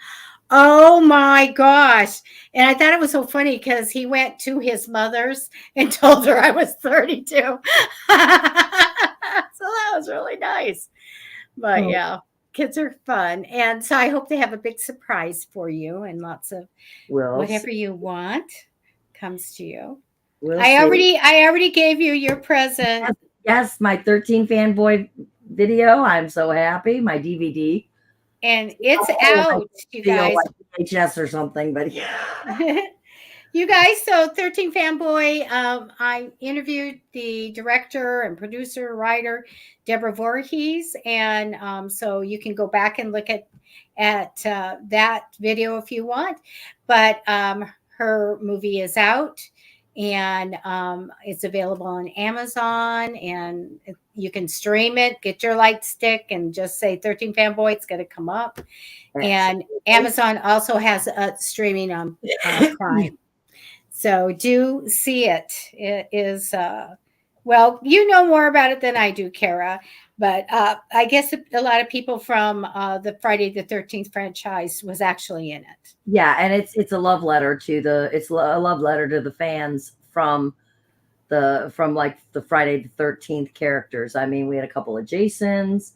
Oh my gosh. And I thought it was so funny because he went to his mother's and told her I was 32. So that was really nice. But Oh, yeah, kids are fun. And so I hope they have a big surprise for you and lots of we'll see. whatever you want comes to you. We'll I see. already gave you your present. Yes, my 13 fanboy video. I'm so happy. My DVD. And it's Oh, I out, you feel guys. like VHS or something, but yeah. You guys, so 13 Fanboy, I interviewed the director and producer, writer, Deborah Voorhees. And so you can go back and look at that video if you want. But her movie is out and it's available on Amazon and you can stream it, get your light stick and just say 13 Fanboy, it's going to come up. And Amazon also has a streaming on Prime. So do see it. It is, well, you know more about it than I do, Cara. But I guess a lot of people from the Friday the 13th franchise was actually in it. Yeah, and it's a love letter to a love letter to the fans from like the Friday the 13th characters. I mean, we had a couple of Jasons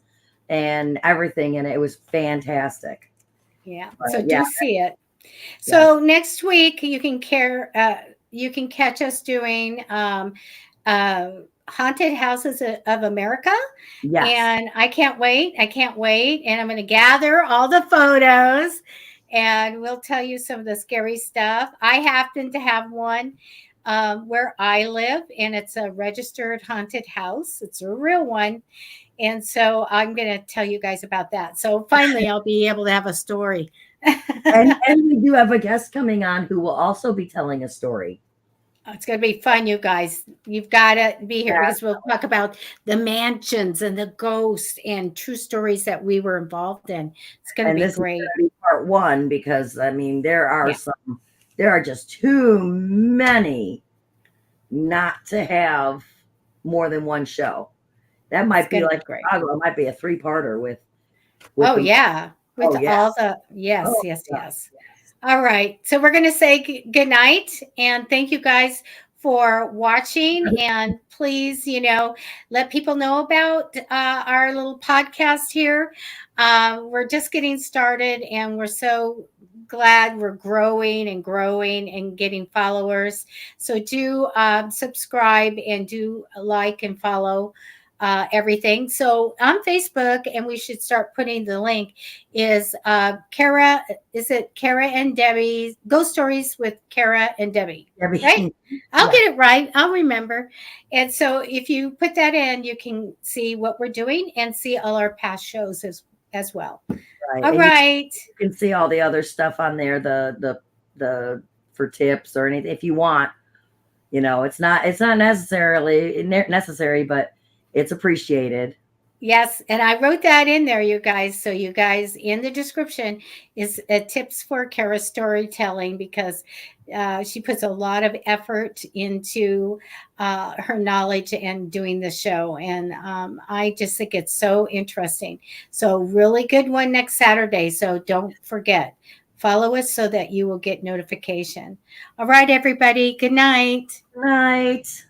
and everything, and it was fantastic. Yeah. But So yeah, do see it. So next week you can catch us doing Haunted Houses of America. yes. And I can't wait. I can't wait. And I'm going to gather all the photos and we'll tell you some of the scary stuff. I happen to have one where I live, and it's a registered haunted house. It's a real one. And so I'm going to tell you guys about that. So finally, I'll be able to have a story. And we do have a guest coming on who will also be telling a story. It's going to be fun, you guys. You've got to be here Yeah. because we'll talk about the mansions and the ghosts and true stories that we were involved in. It's going to be great. Is be part one because I mean there are just too many not to have more than one show. That might be like Chicago. It might be a 3-parter with oh yeah, with all the yes. Yes. All right, so we're going to say good night and thank you guys for watching. And please, let people know about our little podcast here. We're just getting started, and we're so glad we're growing and getting followers. So do subscribe and do like and follow everything. So on Facebook, and we should start putting the link, is Cara, is it Cara and Debbie, Ghost Stories with Cara and Debbie, right? I'll get it right. I'll remember. And so if you put that in, you can see what we're doing and see all our past shows as well. Right. All right. You can see all the other stuff on there, the for tips or anything if you want. It's not necessarily necessary, but it's appreciated. Yes, and I wrote that in there, you guys. So you guys, in the description is tips for Cara's storytelling, because she puts a lot of effort into her knowledge and doing the show. And I just think it's so interesting. So really good one next Saturday. So don't forget, follow us so that you will get notification. All right, everybody. Good night. Good night.